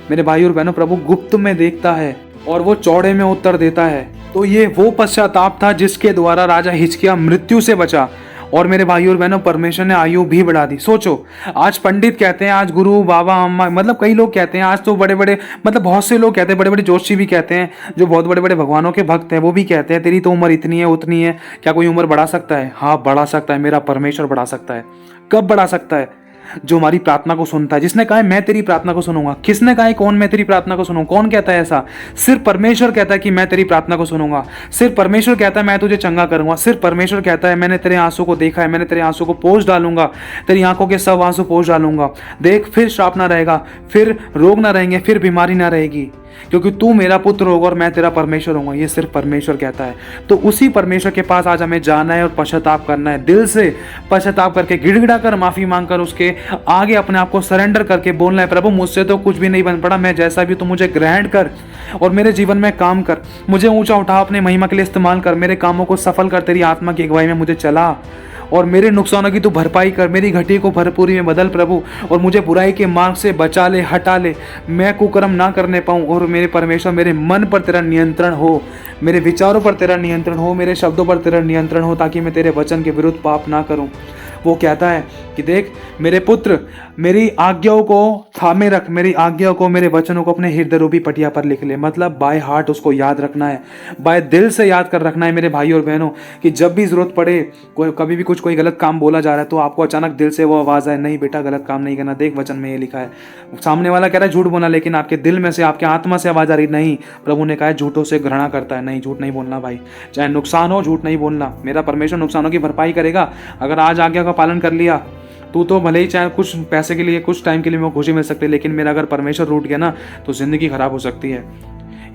मेरे भाई और बहनों, प्रभु गुप्त में देखता है और वो चौड़े में उत्तर देता है। तो ये वो पश्चाताप था जिसके द्वारा राजा हिजकिय्याह मृत्यु से बचा। और मेरे भाई और बहनों, परमेश्वर ने आयु भी बढ़ा दी। सोचो, आज पंडित कहते हैं, आज गुरु बाबा अम्मा, मतलब कई लोग कहते हैं, आज तो बड़े बड़े, मतलब बहुत से लोग कहते हैं, बड़े बड़े जोशी भी कहते हैं, जो बहुत बड़े बड़े भगवानों के भक्त हैं, वो भी कहते हैं तेरी तो उम्र इतनी है उतनी है। क्या कोई उम्र बढ़ा सकता है? हाँ, बढ़ा सकता है, मेरा परमेश्वर बढ़ा सकता है। कब बढ़ा सकता है? जो हमारी प्रार्थना को सुनता है, जिसने कहा है मैं तेरी प्रार्थना को सुनूंगा। किसने कहा है? कौन मैं तेरी प्रार्थना को सुनूंगा? कौन कहता है ऐसा? सिर्फ परमेश्वर कहता है कि मैं तेरी प्रार्थना को सुनूंगा। सिर्फ परमेश्वर कहता है मैं तुझे चंगा करूंगा। सिर्फ परमेश्वर कहता है मैंने तेरे आंसू को देखा है, मैंने तेरे आंसू को पोंछ डालूंगा, तेरी आंखों के सब आंसू पोंछ डालूंगा। देख, फिर श्राप ना रहेगा, फिर रोग ना रहेंगे, फिर बीमारी ना रहेगी, क्योंकि तू मेरा पुत्र होगा और मैं तेरा परमेश्वर होऊंगा। ये सिर्फ परमेश्वर कहता है। तो उसी परमेश्वर के पास आज हमें जाना है और पश्चाताप करना है, दिल से पश्चाताप करके, गिड़गिड़ा कर, माफी मांगकर उसके आगे अपने आप को सरेंडर करके बोलना है, प्रभु मुझसे तो कुछ भी नहीं बन पड़ा, मैं जैसा भी, तू मुझे ग्रहण कर और मेरे जीवन में काम कर, मुझे ऊंचा उठा, अपने महिमा के लिए इस्तेमाल कर, मेरे कामों को सफल कर, तेरी आत्मा की अगुवाई में मुझे चला और मेरे नुकसानों की तू भरपाई कर, मेरी घटी को भरपूरी में बदल प्रभु, और मुझे बुराई के मार्ग से बचा ले, हटा ले, मैं कुकर्म ना करने पाऊँ। और मेरे परमेश्वर, मेरे मन पर तेरा नियंत्रण हो, मेरे विचारों पर तेरा नियंत्रण हो, मेरे शब्दों पर तेरा नियंत्रण हो, ताकि मैं तेरे वचन के विरुद्ध पाप ना करूं। वो कहता है कि देख मेरे पुत्र, मेरी आज्ञाओं को थामे रख, मेरी आज्ञाओं को, मेरे वचनों को अपने हृदय रूपी पटिया पर लिख ले। मतलब बाय हार्ट उसको याद रखना है, बाय दिल से याद कर रखना है मेरे भाई और बहनों, कि जब भी जरूरत पड़े, कभी भी कोई गलत काम बोला जा रहा है तो आपको अचानक दिल से वो आवाज़ आए, नहीं बेटा गलत काम नहीं करना। देख वचन में ये लिखा है, सामने वाला कह रहा है झूठ बोलना, लेकिन आपके दिल में से, आपके आत्मा से आवाज़ आ रही, नहीं, प्रभु ने कहा है झूठों से घृणा करता है, नहीं, झूठ नहीं बोलना भाई, चाहे नुकसान हो, झूठ नहीं बोलना। मेरा परमेश्वर नुकसानों की भरपाई करेगा। अगर आज आज्ञा का पालन कर लिया तू तो भले ही चाहे कुछ पैसे के लिए, कुछ टाइम के लिए मेरे को खुशी मिल सकती है, लेकिन मेरा अगर परमेश्वर रूठ गया ना तो जिंदगी खराब हो सकती है।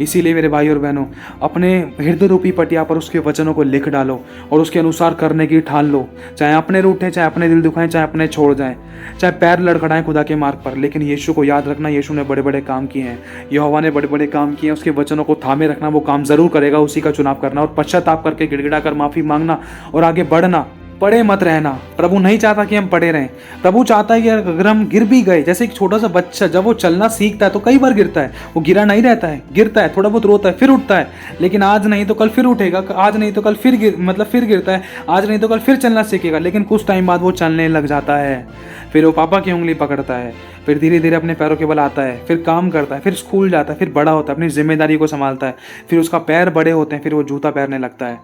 इसीलिए मेरे भाई और बहनों, अपने हृदय रूपी पटिया पर उसके वचनों को लिख डालो और उसके अनुसार करने की ठान लो। चाहे अपने रूठे, चाहे अपने दिल दुखाएं, चाहे अपने छोड़ जाएं, चाहे पैर लड़खड़ाएं खुदा के मार्ग पर, लेकिन यीशु को याद रखना, यीशु ने बड़े बड़े काम किए हैं, यहोवा ने बड़े बड़े काम किए हैं, उसके वचनों को थामे रखना, वो काम जरूर करेगा, उसी का चुनाव करना और पश्चाताप करके गिड़गिड़ा कर माफी मांगना और आगे बढ़ना। पड़े मत रहना। प्रभु नहीं चाहता कि हम पड़े रहें। प्रभु चाहता है कि अगर हम गिर भी गए, जैसे एक छोटा सा बच्चा जब वो चलना सीखता है तो कई बार गिरता है, वो गिरा नहीं रहता है, गिरता है, थोड़ा बहुत रोता है, फिर उठता है, लेकिन आज नहीं तो कल फिर उठेगा, आज नहीं तो कल फिर गिरता है, आज नहीं तो कल फिर चलना सीखेगा, लेकिन कुछ टाइम बाद वो चलने लग जाता है। फिर वो पापा की उंगली पकड़ता है, फिर धीरे धीरे अपने पैरों के बल आता है, फिर काम करता है, फिर स्कूल जाता है, फिर बड़ा होता है, अपनी जिम्मेदारी को संभालता है, फिर उसका पैर बड़े होते हैं, फिर वो जूता पहनने लगता है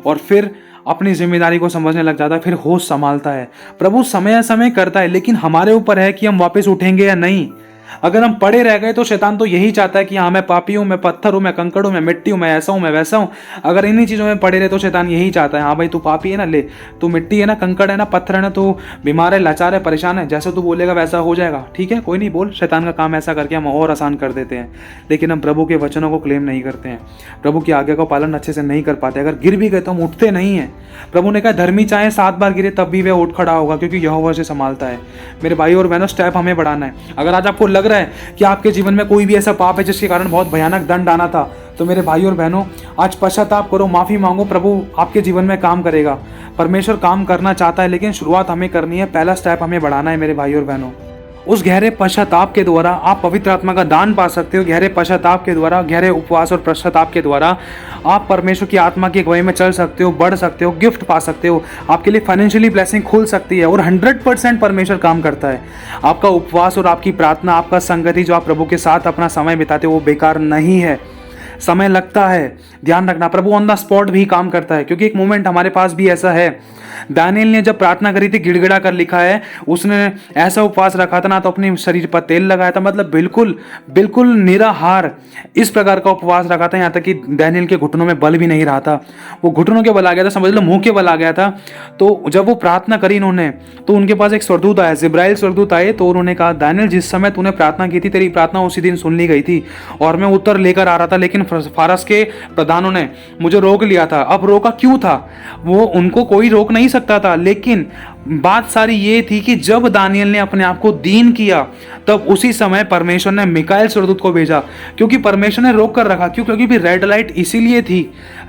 और फिर अपनी जिम्मेदारी को समझने लग जाता है, फिर होश संभालता है। प्रभु समय समय करता है, लेकिन हमारे ऊपर है कि हम वापस उठेंगे या नहीं। अगर हम पड़े रह गए तो शैतान तो यही चाहता है कि हाँ, मैं पापी हूँ, मैं पत्थर हूँ, मैं कंकड़ हूँ, मैं मिट्टी हूँ, मैं ऐसा हूँ, मैं वैसा हूँ। अगर इन्हीं चीज़ों में पड़े रहे तो शैतान यही चाहता है, हाँ भाई तू पापी है ना, ले तू मिट्टी है ना, कंकड़ है ना, पत्थर है ना, तू बीमार है, लाचार है, परेशान है, जैसा तू बोलेगा वैसा हो जाएगा, ठीक है कोई नहीं बोल। शैतान का काम ऐसा करके हम और आसान कर देते हैं, लेकिन हम प्रभु के वचनों को क्लेम नहीं करते हैं, प्रभु की आज्ञा का पालन अच्छे से नहीं कर पाते। अगर गिर भी गए तो हम उठते नहीं हैं। प्रभु ने कहा धर्मी चाहे 7 बार गिरे तब भी वह उठ खड़ा होगा, क्योंकि यहोवा उसे संभालता है। मेरे भाई और बहनों, स्टेप हमें बढ़ाना है। अगर आज आपको लग रहा है कि आपके जीवन में कोई भी ऐसा पाप है जिसके कारण बहुत भयानक दंड आना था, तो मेरे भाई और बहनों आज पश्चाताप करो, माफी मांगो, प्रभु आपके जीवन में काम करेगा। परमेश्वर काम करना चाहता है, लेकिन शुरुआत हमें करनी है, पहला स्टेप हमें बढ़ाना है मेरे भाई और बहनों। उस गहरे पश्चाताप के द्वारा आप पवित्र आत्मा का दान पा सकते हो। गहरे पश्चाताप के द्वारा, गहरे उपवास और पश्चाताप के द्वारा आप परमेश्वर की आत्मा की अगुवाई में चल सकते हो, बढ़ सकते हो, गिफ्ट पा सकते हो, आपके लिए फाइनेंशियली ब्लेसिंग खुल सकती है और 100% परमेश्वर काम करता है। आपका उपवास और आपकी प्रार्थना, आपका संगति जो आप प्रभु के साथ अपना समय बिताते हो वो बेकार नहीं है। समय लगता है, ध्यान रखना, प्रभु ऑन द स्पॉट भी काम करता है, क्योंकि एक मोमेंट हमारे पास भी ऐसा है। दानियल ने जब प्रार्थना करी थी, गिड़गिड़ा कर लिखा है, उसने ऐसा उपवास रखा था, ना तो अपने शरीर पर तेल लगाया था, मतलब बिल्कुल बिल्कुल निराहार इस प्रकार का उपवास रखा था, यहाँ तक कि दानियल के घुटनों में बल भी नहीं रहा था, वो घुटनों के बल आ गया था, समझ लो मुंह के बल आ गया था। तो जब वो प्रार्थना करी इन्होंने, तो उनके पास एक स्वर्गदूत आया, जिब्राइल स्वर्गदूत आए, तो उन्होंने कहा दानियल जिस समय तूने प्रार्थना की थी, तेरी प्रार्थना उसी दिन सुन ली गई थी और मैं उत्तर लेकर आ रहा था, लेकिन फारस के प्रधानों ने मुझे रोक लिया था। अब रोका क्यों था? वो उनको कोई रोक नहीं सकता था, लेकिन बात सारी ये थी कि जब दानियल ने अपने आप को दीन किया, तब उसी समय परमेश्वर ने मिकाएल स्वर्गदूत को भेजा, क्योंकि परमेश्वर ने रोक कर रखा। क्यों? क्योंकि भी रेड लाइट इसीलिए थी,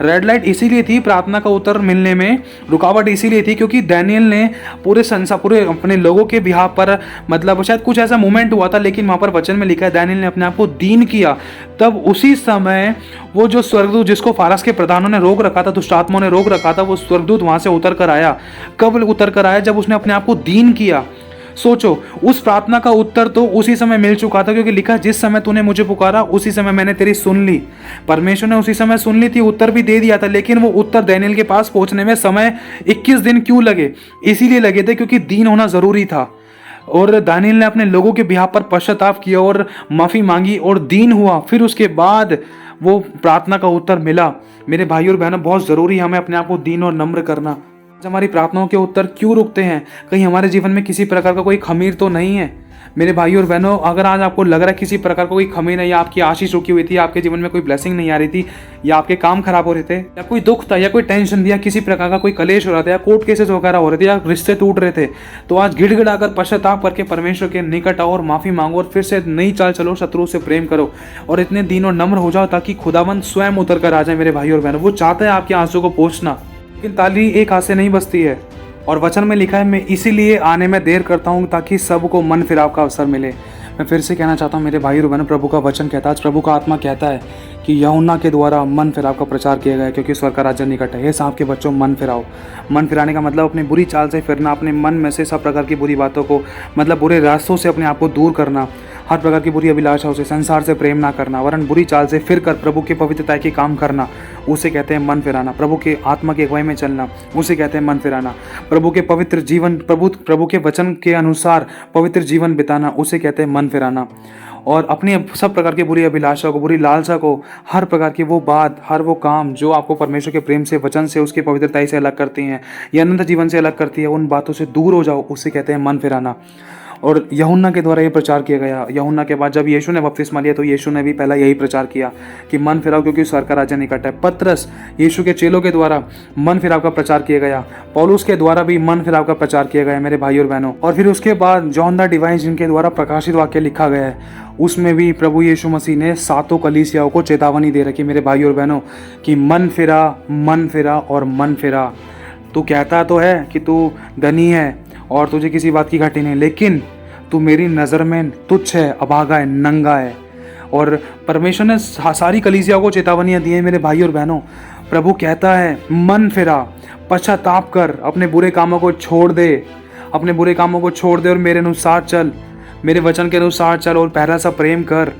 रेड लाइट इसीलिए थी, प्रार्थना का उत्तर मिलने में रुकावट इसीलिए थी, क्योंकि दानियल ने पूरे संसार, पूरे अपने लोगों के बिहाफ पर, मतलब शायद कुछ ऐसा मूवमेंट हुआ था, लेकिन वहां पर वचन में लिखा है दानियल ने अपने आप को दीन किया। तब उसी समय वो जो स्वर्गदूत जिसको फारस के प्रधानों ने रोक रखा था, दुष्ट आत्माओं ने रोक रखा था, वो स्वर्गदूत वहां से उतर कर आया। कब उतर कर आया? जब उसने अपने आप को दीन किया। सोचो, उस प्रार्थना का उत्तर तो उसी समय मिल चुका था, क्योंकि लिखा जिस समय तूने मुझे पुकारा उसी समय मैंने तेरी सुन ली। परमेश्वर ने उसी समय सुन ली थी, उत्तर भी दे दिया था, लेकिन वो उत्तर दानियल के पास पहुंचने में समय 21 दिन क्यों लगे? इसीलिए लगे थे क्योंकि दीन होना जरूरी था। और दानियल ने अपने लोगों के बिहाफ पर पश्चाताप किया और माफी मांगी और दीन हुआ, फिर उसके बाद वो प्रार्थना का उत्तर मिला। मेरे भाई और बहनों, बहुत जरूरी है हमें अपने आप को दीन और नम्र करना। आज हमारी प्रार्थनाओं के उत्तर क्यों रुकते हैं? कहीं हमारे जीवन में किसी प्रकार का कोई खमीर तो नहीं है? मेरे भाई और बहनों, अगर आज आपको लग रहा है किसी प्रकार का कोई खमीर है, या आपकी आशीष रुकी हुई थी, आपके जीवन में कोई ब्लेसिंग नहीं आ रही थी, या आपके काम खराब हो रहे थे, या कोई दुख था, या कोई टेंशन थी, या किसी प्रकार का कोई कलेश हो रहा था, या कोर्ट केसेस वगैरह हो रहे थे, या रिश्ते टूट रहे थे, तो आज गिड़गिड़ाकर पश्चाताप करके परमेश्वर के निकट आओ और माफी मांगो और फिर से नई चाल चलो, शत्रु से प्रेम करो और इतने दीन और नम्र हो जाओ ताकि खुदावंद स्वयं उतर कर आ जाए। मेरे भाई और बहनों, वो चाहता है आपके आंसू को पोंछना, लेकिन ताली एक हाथ से नहीं बजती है। और वचन में लिखा है, मैं इसीलिए आने में देर करता हूँ ताकि सबको मन फिराव का अवसर मिले। मैं फिर से कहना चाहता हूँ मेरे भाई और बहनों, प्रभु का वचन कहता है, आज प्रभु का आत्मा कहता है कि यूहन्ना के द्वारा मन फिराव का प्रचार किया गया, क्योंकि स्वर्ग का राज्य निकट है। हे साहब के बच्चों, मन फिराओ। मन फिराने का मतलब अपनी बुरी चाल से फिरना, अपने मन में से सब प्रकार की बुरी बातों को, मतलब बुरे रास्तों से अपने आप को दूर करना, हर प्रकार की बुरी अभिलाषाओं से, संसार से प्रेम ना करना, वरन बुरी चाल से फिर कर प्रभु की पवित्रता के काम करना, उसे कहते हैं मन फिराना। प्रभु के आत्मा की अगुवाई में चलना, उसे कहते हैं मन फिराना। प्रभु के पवित्र जीवन, प्रभु के वचन के अनुसार पवित्र जीवन बिताना, उसे कहते हैं मन फिराना। और अपनी सब प्रकार की बुरी अभिलाषा को, बुरी लालसा को, हर प्रकार की वो बात, हर वो काम जो आपको परमेश्वर के प्रेम से, वचन से, उसकी पवित्रता से अलग करती हैं या अनंत जीवन से अलग करती है, उन बातों से दूर हो जाओ, उसे कहते हैं मन फिराना। और यूहन्ना के द्वारा ये प्रचार किया गया। यूहन्ना के बाद जब यीशु ने बपतिस्मा लिया तो यीशु ने भी पहला यही प्रचार किया कि मन फिराओ क्योंकि स्वर्ग का राज्य निकट है। पतरस, यीशु के चेलों के द्वारा मन फिराव का प्रचार किया गया। पौलुस के द्वारा भी मन फिराव का प्रचार किया गया मेरे भाई और बहनों। और फिर उसके बाद जॉन द डिवाइन, जिनके द्वारा प्रकाशित वाक्य लिखा गया है, उसमें भी प्रभु यीशु मसीह ने 7 कलीसियाओं को चेतावनी दे रखी मेरे भाई और बहनों कि मन फिरा और मन फिरा। तू कहता तो है कि तू धनी है और तुझे किसी बात की घटी नहीं, लेकिन तू मेरी नज़र में तुच्छ है, अभागा है, नंगा है। और परमेश्वर ने सारी कलीसिया को चेतावनियाँ दी हैं मेरे भाई और बहनों। प्रभु कहता है मन फिरा, पश्चाताप कर, अपने बुरे कामों को छोड़ दे, अपने बुरे कामों को छोड़ दे और मेरे अनुसार चल, मेरे वचन के अनुसार चल और पहला सा प्रेम कर।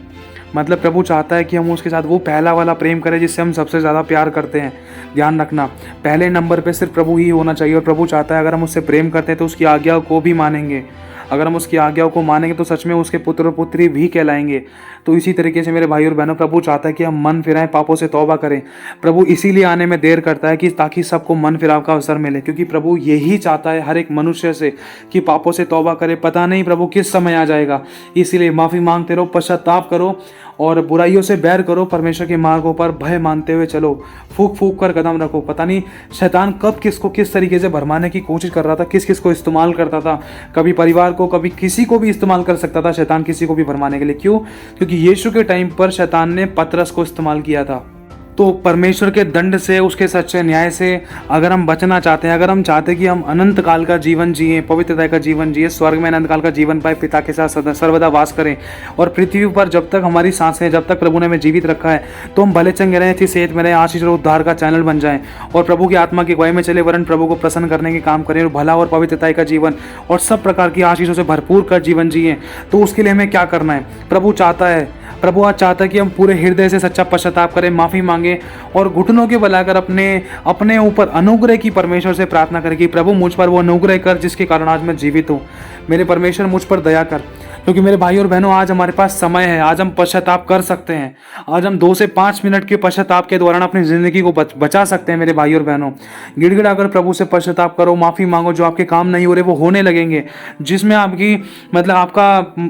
मतलब प्रभु चाहता है कि हम उसके साथ वो पहला वाला प्रेम करें जिससे हम सबसे ज़्यादा प्यार करते हैं। ध्यान रखना, पहले नंबर पे सिर्फ प्रभु ही होना चाहिए। और प्रभु चाहता है अगर हम उससे प्रेम करते हैं तो उसकी आज्ञा को भी मानेंगे। अगर हम उसकी आज्ञाओं को मानेंगे तो सच में उसके पुत्र और पुत्री भी कहलाएंगे। तो इसी तरीके से मेरे भाई और बहनों, प्रभु चाहता है कि हम मन फिराएं, पापों से तौबा करें। प्रभु इसीलिए आने में देर करता है कि ताकि सबको मन फिराव का अवसर मिले, क्योंकि प्रभु यही चाहता है हर एक मनुष्य से कि पापों से तौबा करे। पता नहीं प्रभु किस समय आ जाएगा, इसीलिए माफ़ी मांगते रहो, पश्चाताप करो और बुराइयों से बैर करो। परमेश्वर के मार्गों पर भय मानते हुए चलो, फूक फूक कर कदम रखो। पता नहीं शैतान कब किसको किस तरीके से भरमाने की कोशिश कर रहा था, किस किस को इस्तेमाल करता था। कभी परिवार को, कभी किसी को भी इस्तेमाल कर सकता था शैतान, किसी को भी भरमाने के लिए। क्यों? क्योंकि यीशु के टाइम पर शैतान ने पतरस को इस्तेमाल किया था। तो परमेश्वर के दंड से, उसके सच्चे न्याय से अगर हम बचना चाहते हैं, अगर हम चाहते हैं कि हम अनंत काल का जीवन जिए, पवित्रता का जीवन जिए, स्वर्ग में अनंत काल का जीवन पाए, पिता के साथ सर्वदा वास करें, और पृथ्वी पर जब तक हमारी सांसें, जब तक प्रभु ने हमें जीवित रखा है, तो हम भले चंगे रहें, अच्छी सेहत में रहें, आशीष और उद्धार का चैनल बन जाएं और प्रभु की आत्मा की अगुवाई में चले, वरन प्रभु को प्रसन्न करने के काम करें और भला और पवित्रता का जीवन और सब प्रकार की आशीषों से भरपूर कर जीवन जिए। तो उसके लिए हमें क्या करना है? प्रभु आज चाहता है कि हम पूरे हृदय से सच्चा पश्चाताप करें, माफ़ी मांगे और घुटनों के बलाकर अपने ऊपर अनुग्रह की परमेश्वर से प्रार्थना करें कि प्रभु मुझ पर वो अनुग्रह कर जिसके कारण आज मैं जीवित हूँ। मेरे परमेश्वर मुझ पर दया कर, क्योंकि मेरे भाई और बहनों आज हमारे पास समय है, आज हम पश्चाताप कर सकते हैं। आज हम 2 से 5 मिनट के पश्चाताप के दौरान अपनी ज़िंदगी को बचा सकते हैं। मेरे भाई और बहनों, गिड़गिड़ा कर प्रभु से पश्चाताप करो, माफ़ी मांगो। जो आपके काम नहीं हो रहे वो होने लगेंगे, जिसमें आपकी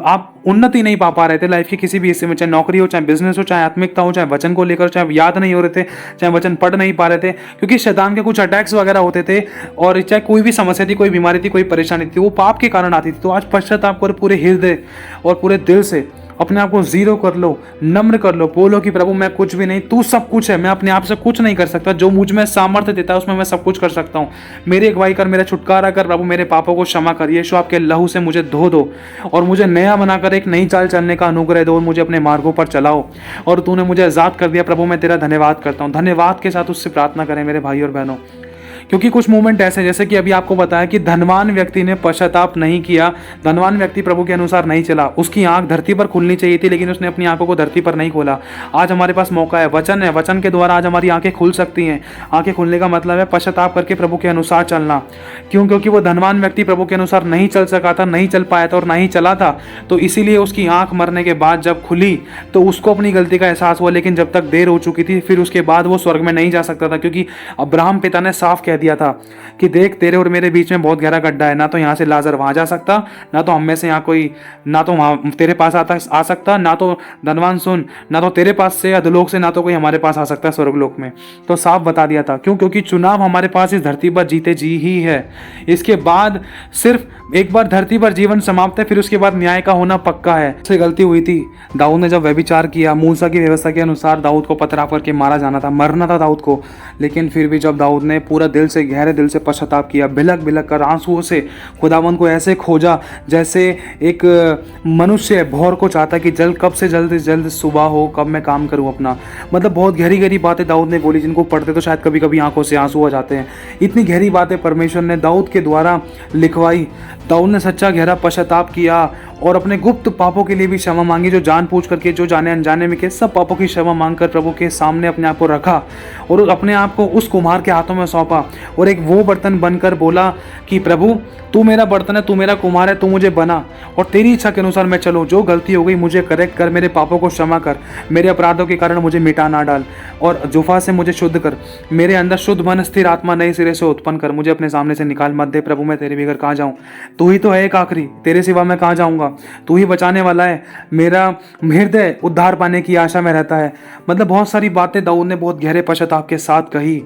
आप उन्नति नहीं पा रहे थे लाइफ के किसी भी हिस्से में, चाहे नौकरी हो, चाहे बिजनेस हो, चाहे आत्मिकता हो, चाहे वचन को लेकर, चाहे याद नहीं हो रहे थे, चाहे वचन पढ़ नहीं पा रहे थे, क्योंकि शैतान के कुछ अटैक्स वगैरह होते थे, और चाहे कोई भी समस्या थी, कोई बीमारी थी, कोई परेशानी थी, वो पाप के कारण आती थी। तो आज पश्चाताप कर पूरे हृदय और पूरे दिल से अपने आप को जीरो कर लो, नम्र कर लो, बोलो कि प्रभु मैं कुछ भी नहीं, तू सब कुछ है, मैं अपने आप से कुछ नहीं कर सकता, जो मुझ में सामर्थ्य देता है उसमें मैं सब कुछ कर सकता हूँ। मेरी अगुवाई कर, मेरा छुटकारा कर प्रभु, मेरे पापों को क्षमा कर, यीशु आपके लहू से मुझे धो दो और मुझे नया बनाकर एक नई चाल चलने का अनुग्रह दो और मुझे अपने मार्गों पर चलाओ। और तूने मुझे आज़ाद कर दिया प्रभु, मैं तेरा धन्यवाद करता हूँ। धन्यवाद के साथ उससे प्रार्थना करें मेरे भाई और बहनों, क्योंकि कुछ मूवमेंट ऐसे, जैसे कि अभी आपको बताया कि धनवान व्यक्ति ने पश्चाताप नहीं किया, धनवान व्यक्ति प्रभु के अनुसार नहीं चला, उसकी आंख धरती पर खुलनी चाहिए थी लेकिन उसने अपनी आंखों को धरती पर नहीं खोला। आज हमारे पास मौका है, वचन है, वचन के द्वारा आज हमारी आंखें खुल सकती हैं। आंखें खुलने का मतलब है पश्चाताप करके प्रभु के अनुसार चलना। क्यों? क्योंकि वो धनवान व्यक्ति प्रभु के अनुसार नहीं चल सका था, नहीं चल पाया था और नहीं चला था, तो इसीलिए उसकी आंख मरने के बाद जब खुली तो उसको अपनी गलती का एहसास हुआ, लेकिन जब तक देर हो चुकी थी, फिर उसके बाद वो स्वर्ग में नहीं जा सकता था, क्योंकि अब्राहम पिता ने साफ कह दिया था कि देख तेरे और मेरे बीच में बहुत गहरा गड्ढा है, ना तो यहाँ से लाजर वहाँ जा सकता, ना तो हम में से यहाँ कोई, ना तो वहाँ तेरे पास आ सकता, ना तो धनवान सुन, ना तो तेरे पास से अधोलोक से, ना तो कोई हमारे पास आ सकता है स्वर्गलोक में। तो साफ बता दिया था। क्यों? क्योंकि चुनाव हमारे पास इस धरती पर जीते जी ही है। इसके बाद सिर्फ एक बार धरती पर जीवन समाप्त है, फिर उसके बाद न्याय का होना पक्का है। उससे गलती हुई थी, दाऊद ने जब व्यभिचार किया, मूसा की व्यवस्था के अनुसार दाऊद को पथराव करके मारा जाना था, मरना था दाऊद को, लेकिन फिर भी जब दाऊद ने पूरा दिल से, गहरे दिल से पश्चाताप किया, बिलक बिलक कर आंसुओं से खुदावंद को ऐसे खोजा जैसे एक मनुष्य भौर को चाहता कि जल्द कब से जल्द सुबह हो, कब मैं काम करूं अपना। मतलब बहुत गहरी गहरी बातें दाऊद ने बोली, जिनको पढ़ते तो शायद कभी कभी आंखों से आंसू आ जाते हैं। इतनी गहरी बातें परमेश्वर ने दाऊद के द्वारा लिखवाई। दाऊद ने सच्चा गहरा पश्चाताप किया और अपने गुप्त पापों के लिए भी क्षमा मांगी, जो जान पूछ करके, जो जाने अनजाने में के, सब पापों की क्षमा मांगकर प्रभु के सामने अपने आप को रखा और अपने आप को उस कुम्हार के हाथों में सौंपा और एक वो बर्तन बनकर बोला कि प्रभु तू मेरा बर्तन है, तू मेरा कुम्हार है, तू मुझे बना और तेरी इच्छा के अनुसार मैं चलूँ। जो गलती हो गई मुझे करेक्ट कर, मेरे पापों को क्षमा कर, मेरे अपराधों के कारण मुझे मिटा ना डाल और जुफा से मुझे शुद्ध कर, मेरे अंदर शुद्ध मन, स्थिर आत्मा नए सिरे से उत्पन्न कर, मुझे अपने सामने से निकाल मत दे। प्रभु मैं तेरे बगैर कहाँ जाऊँ? तू ही तो है एक आखिरी, तेरे सिवा मैं कहाँ जाऊँगा? तू ही बचाने वाला है। मेरा हृदय उद्धार पाने की आशा में रहता है। मतलब बहुत सारी बातें दाऊद ने बहुत गहरे पश्चाताप के साथ कही।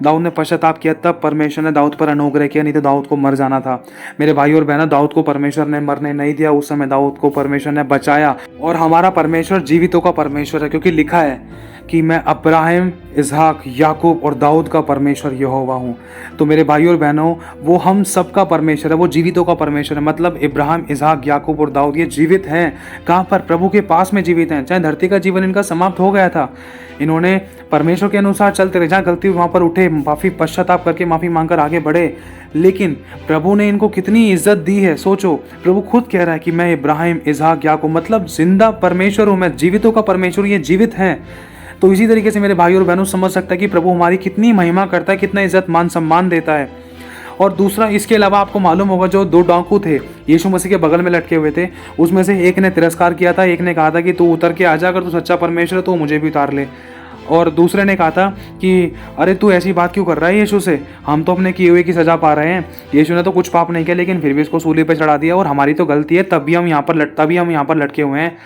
दाऊद ने पश्चाताप किया, तब परमेश्वर ने दाऊद पर अनुग्रह किया, नहीं तो दाऊद को मर जाना था। मेरे भाई और बहनों, दाऊद को परमेश्वर ने मरने नहीं दिया, उस समय दाऊद को परमेश्वर ने बचाया। और हमारा परमेश्वर जीवितों का परमेश्वर है, क्योंकि लिखा है कि मैं अब्राहम, इसहाक, याकूब और दाऊद का परमेश्वर यहोवा हूँ। तो मेरे भाइयों और बहनों, वो हम सब का परमेश्वर है, वो जीवितों का परमेश्वर है। मतलब इब्राहिम, इसहाक, याकूब और दाऊद ये जीवित हैं। कहाँ पर? प्रभु के पास में जीवित हैं। चाहे धरती का जीवन इनका समाप्त हो गया था, इन्होंने परमेश्वर के अनुसार चलते रहे। जहाँ गलती हुई वहाँ पर उठे, माफ़ी पश्चाताप करके माफ़ी मांगकर आगे बढ़े। लेकिन प्रभु ने इनको कितनी इज्जत दी है, सोचो। प्रभु खुद कह रहा है कि मैं इब्राहिम, इसहाक, याकूब, मतलब जिंदा परमेश्वर हूँ, मैं जीवितों का परमेश्वर, ये जीवित हैं। तो इसी तरीके से मेरे भाई और बहनों समझ सकता है कि प्रभु हमारी कितनी महिमा करता है, कितना इज्जत मान सम्मान देता है। और दूसरा, इसके अलावा आपको मालूम होगा, जो 2 डाकू थे यीशु मसीह के बगल में लटके हुए थे, उसमें से एक ने तिरस्कार किया था, एक ने कहा था कि तू उतर के आजा, अगर तू सच्चा परमेश्वर है तो मुझे भी उतार ले। और दूसरे ने कहा था कि अरे तू ऐसी बात क्यों कर रहा है यीशु से, हम तो अपने किए हुए की सज़ा पा रहे हैं। यीशु ने तो कुछ पाप नहीं किया, लेकिन फिर भी इसको सूली पर चढ़ा दिया, और हमारी तो गलती है, तब भी हम यहाँ पर लटके हुए हैं।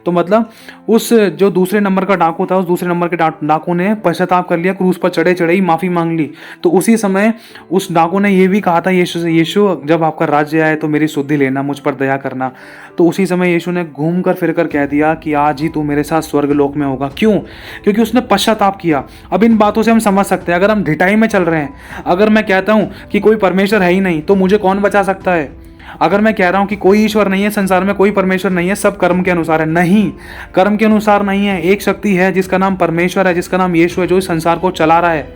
तो मतलब उस जो दूसरे नंबर का डाकू था, उस दूसरे नंबर के डाकू ने पश्चाताप कर लिया, क्रूस पर चढ़े चढ़े ही माफ़ी मांग ली। तो उसी समय उस डाकू ने ये भी कहा था यीशु से, यीशु जब आपका राज्य आए तो मेरी सुधि लेना, मुझ पर दया करना। तो उसी समय यीशु ने घूम कर फिर कर कह दिया कि आज ही तू मेरे साथ स्वर्ग लोक में होगा। क्यों? क्योंकि उसने पश्चाताप किया। अब इन बातों से हम समझ सकते हैं, अगर हम ढिठाई में चल रहे हैं, अगर मैं कहता हूँ कि कोई परमेश्वर है ही नहीं, तो मुझे कौन बचा सकता है? अगर मैं कह रहा हूं कि कोई ईश्वर नहीं है, संसार में कोई परमेश्वर नहीं है, सब कर्म के अनुसार है, नहीं, कर्म के अनुसार नहीं है। एक शक्ति है जिसका नाम परमेश्वर है, जिसका नाम यीशु है, जो इस संसार को चला रहा है।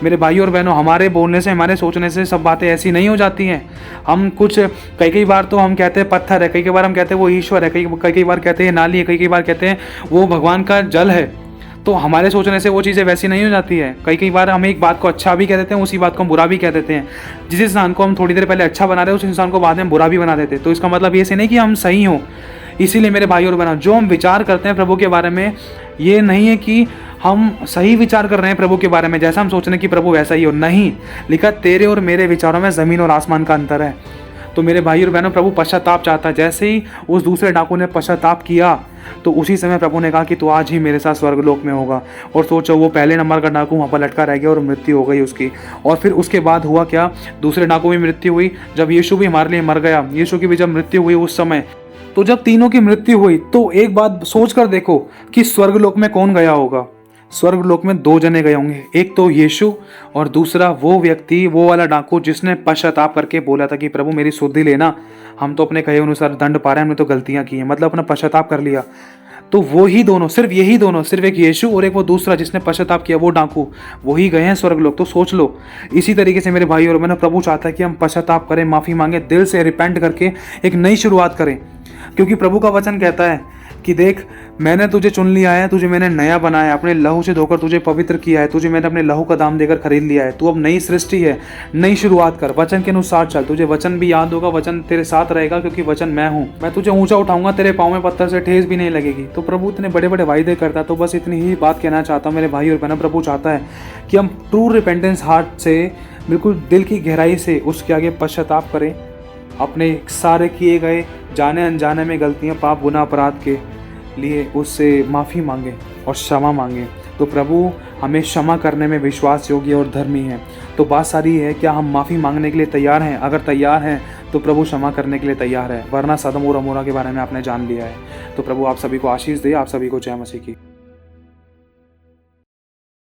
मेरे भाइयों और बहनों, हमारे बोलने से, हमारे सोचने से सब बातें ऐसी नहीं हो जाती हैं। हम कुछ कई बार तो हम कहते हैं पत्थर है, कई बार हम कहते हैं वो ईश्वर है, कई बार कहते हैं नाली है, कई बार कहते हैं वो भगवान का जल है। तो हमारे सोचने से वो चीज़ें वैसी नहीं हो जाती है। कई बार हम एक बात को अच्छा भी कह देते हैं, उसी बात को हम बुरा भी कह देते हैं। जिस इंसान को हम थोड़ी देर पहले अच्छा बना रहे हैं, उस इंसान को बाद में बुरा भी बना देते हैं। तो इसका मतलब ये से नहीं कि हम सही हों। इसीलिए मेरे भाई और बहनों, जो हम विचार करते हैं प्रभु के बारे में, ये नहीं है कि हम सही विचार कर रहे हैं प्रभु के बारे में, जैसा हम सोच रहे हैं कि प्रभु वैसा ही हो। नहीं, लिखा तेरे और मेरे विचारों में ज़मीन और आसमान का अंतर है। तो मेरे भाई और बहनों, प्रभु पश्चाताप चाहता है। जैसे ही उस दूसरे डाकू ने पश्चाताप किया, तो उसी समय प्रभु ने कहा कि तू आज ही मेरे साथ स्वर्गलोक में होगा। और सोचो, वो पहले नंबर का डाकू वहाँ पर लटका रह गया और मृत्यु हो गई उसकी। और फिर उसके बाद हुआ क्या? दूसरे डाकू की मृत्यु हुई। जब यीशु भी हमारे लिए मर गया, यीशु की भी जब मृत्यु हुई उस समय, तो जब तीनों की मृत्यु हुई, तो एक बात सोच कर देखो कि स्वर्गलोक में कौन गया होगा? स्वर्गलोक में 2 जने गए होंगे, एक तो यीशु और दूसरा वो व्यक्ति, वो वाला डाकू जिसने पश्चाताप करके बोला था कि प्रभु मेरी सुधि लेना, हम तो अपने कहे अनुसार दंड पा रहे हैं, हमने तो गलतियां की हैं, मतलब अपना पश्चाताप कर लिया। तो वो ही दोनों, सिर्फ यही दोनों, सिर्फ एक यीशु और एक वो दूसरा जिसने पश्चाताप किया, वो डाकू, वही गए हैं स्वर्गलोक। तो सोच लो, इसी तरीके से मेरे भाई और बहनों, प्रभु चाहता है कि हम पश्चाताप करें, माफ़ी मांगे, दिल से रिपेंट करके एक नई शुरुआत करें। क्योंकि प्रभु का वचन कहता है कि देख, मैंने तुझे चुन लिया है, तुझे मैंने नया बनाया, अपने लहू से धोकर तुझे पवित्र किया है, तुझे मैंने अपने लहू का दाम देकर खरीद लिया है। तू अब नई सृष्टि है, नई शुरुआत कर, वचन के अनुसार चल। तुझे वचन भी याद होगा, वचन तेरे साथ रहेगा, क्योंकि वचन मैं हूँ। मैं तुझे ऊंचा उठाऊंगा, तेरे पाँव में पत्थर से ठेस भी नहीं लगेगी। तो प्रभु इतने बड़े बड़े वायदे करता है। तो बस इतनी ही बात कहना चाहता हूँ मेरे भाई और बहनों, प्रभु चाहता है कि हम ट्रू रिपेंटेंस हार्ट से, बिल्कुल दिल की गहराई से उसके आगे पश्चाताप करें, अपने सारे किए गए जाने अनजाने में गलतियाँ, पाप, गुनाह, अपराध के लिए उससे माफ़ी मांगे और क्षमा मांगे। तो प्रभु हमें क्षमा करने में विश्वास योग्य और धर्मी है। तो बात सारी है, क्या हम माफ़ी मांगने के लिए तैयार हैं? अगर तैयार हैं तो प्रभु क्षमा करने के लिए तैयार है, वरना सदम और अमोरा के बारे में आपने जान लिया है। तो प्रभु आप सभी को आशीष दे, आप सभी को जय मसीह की।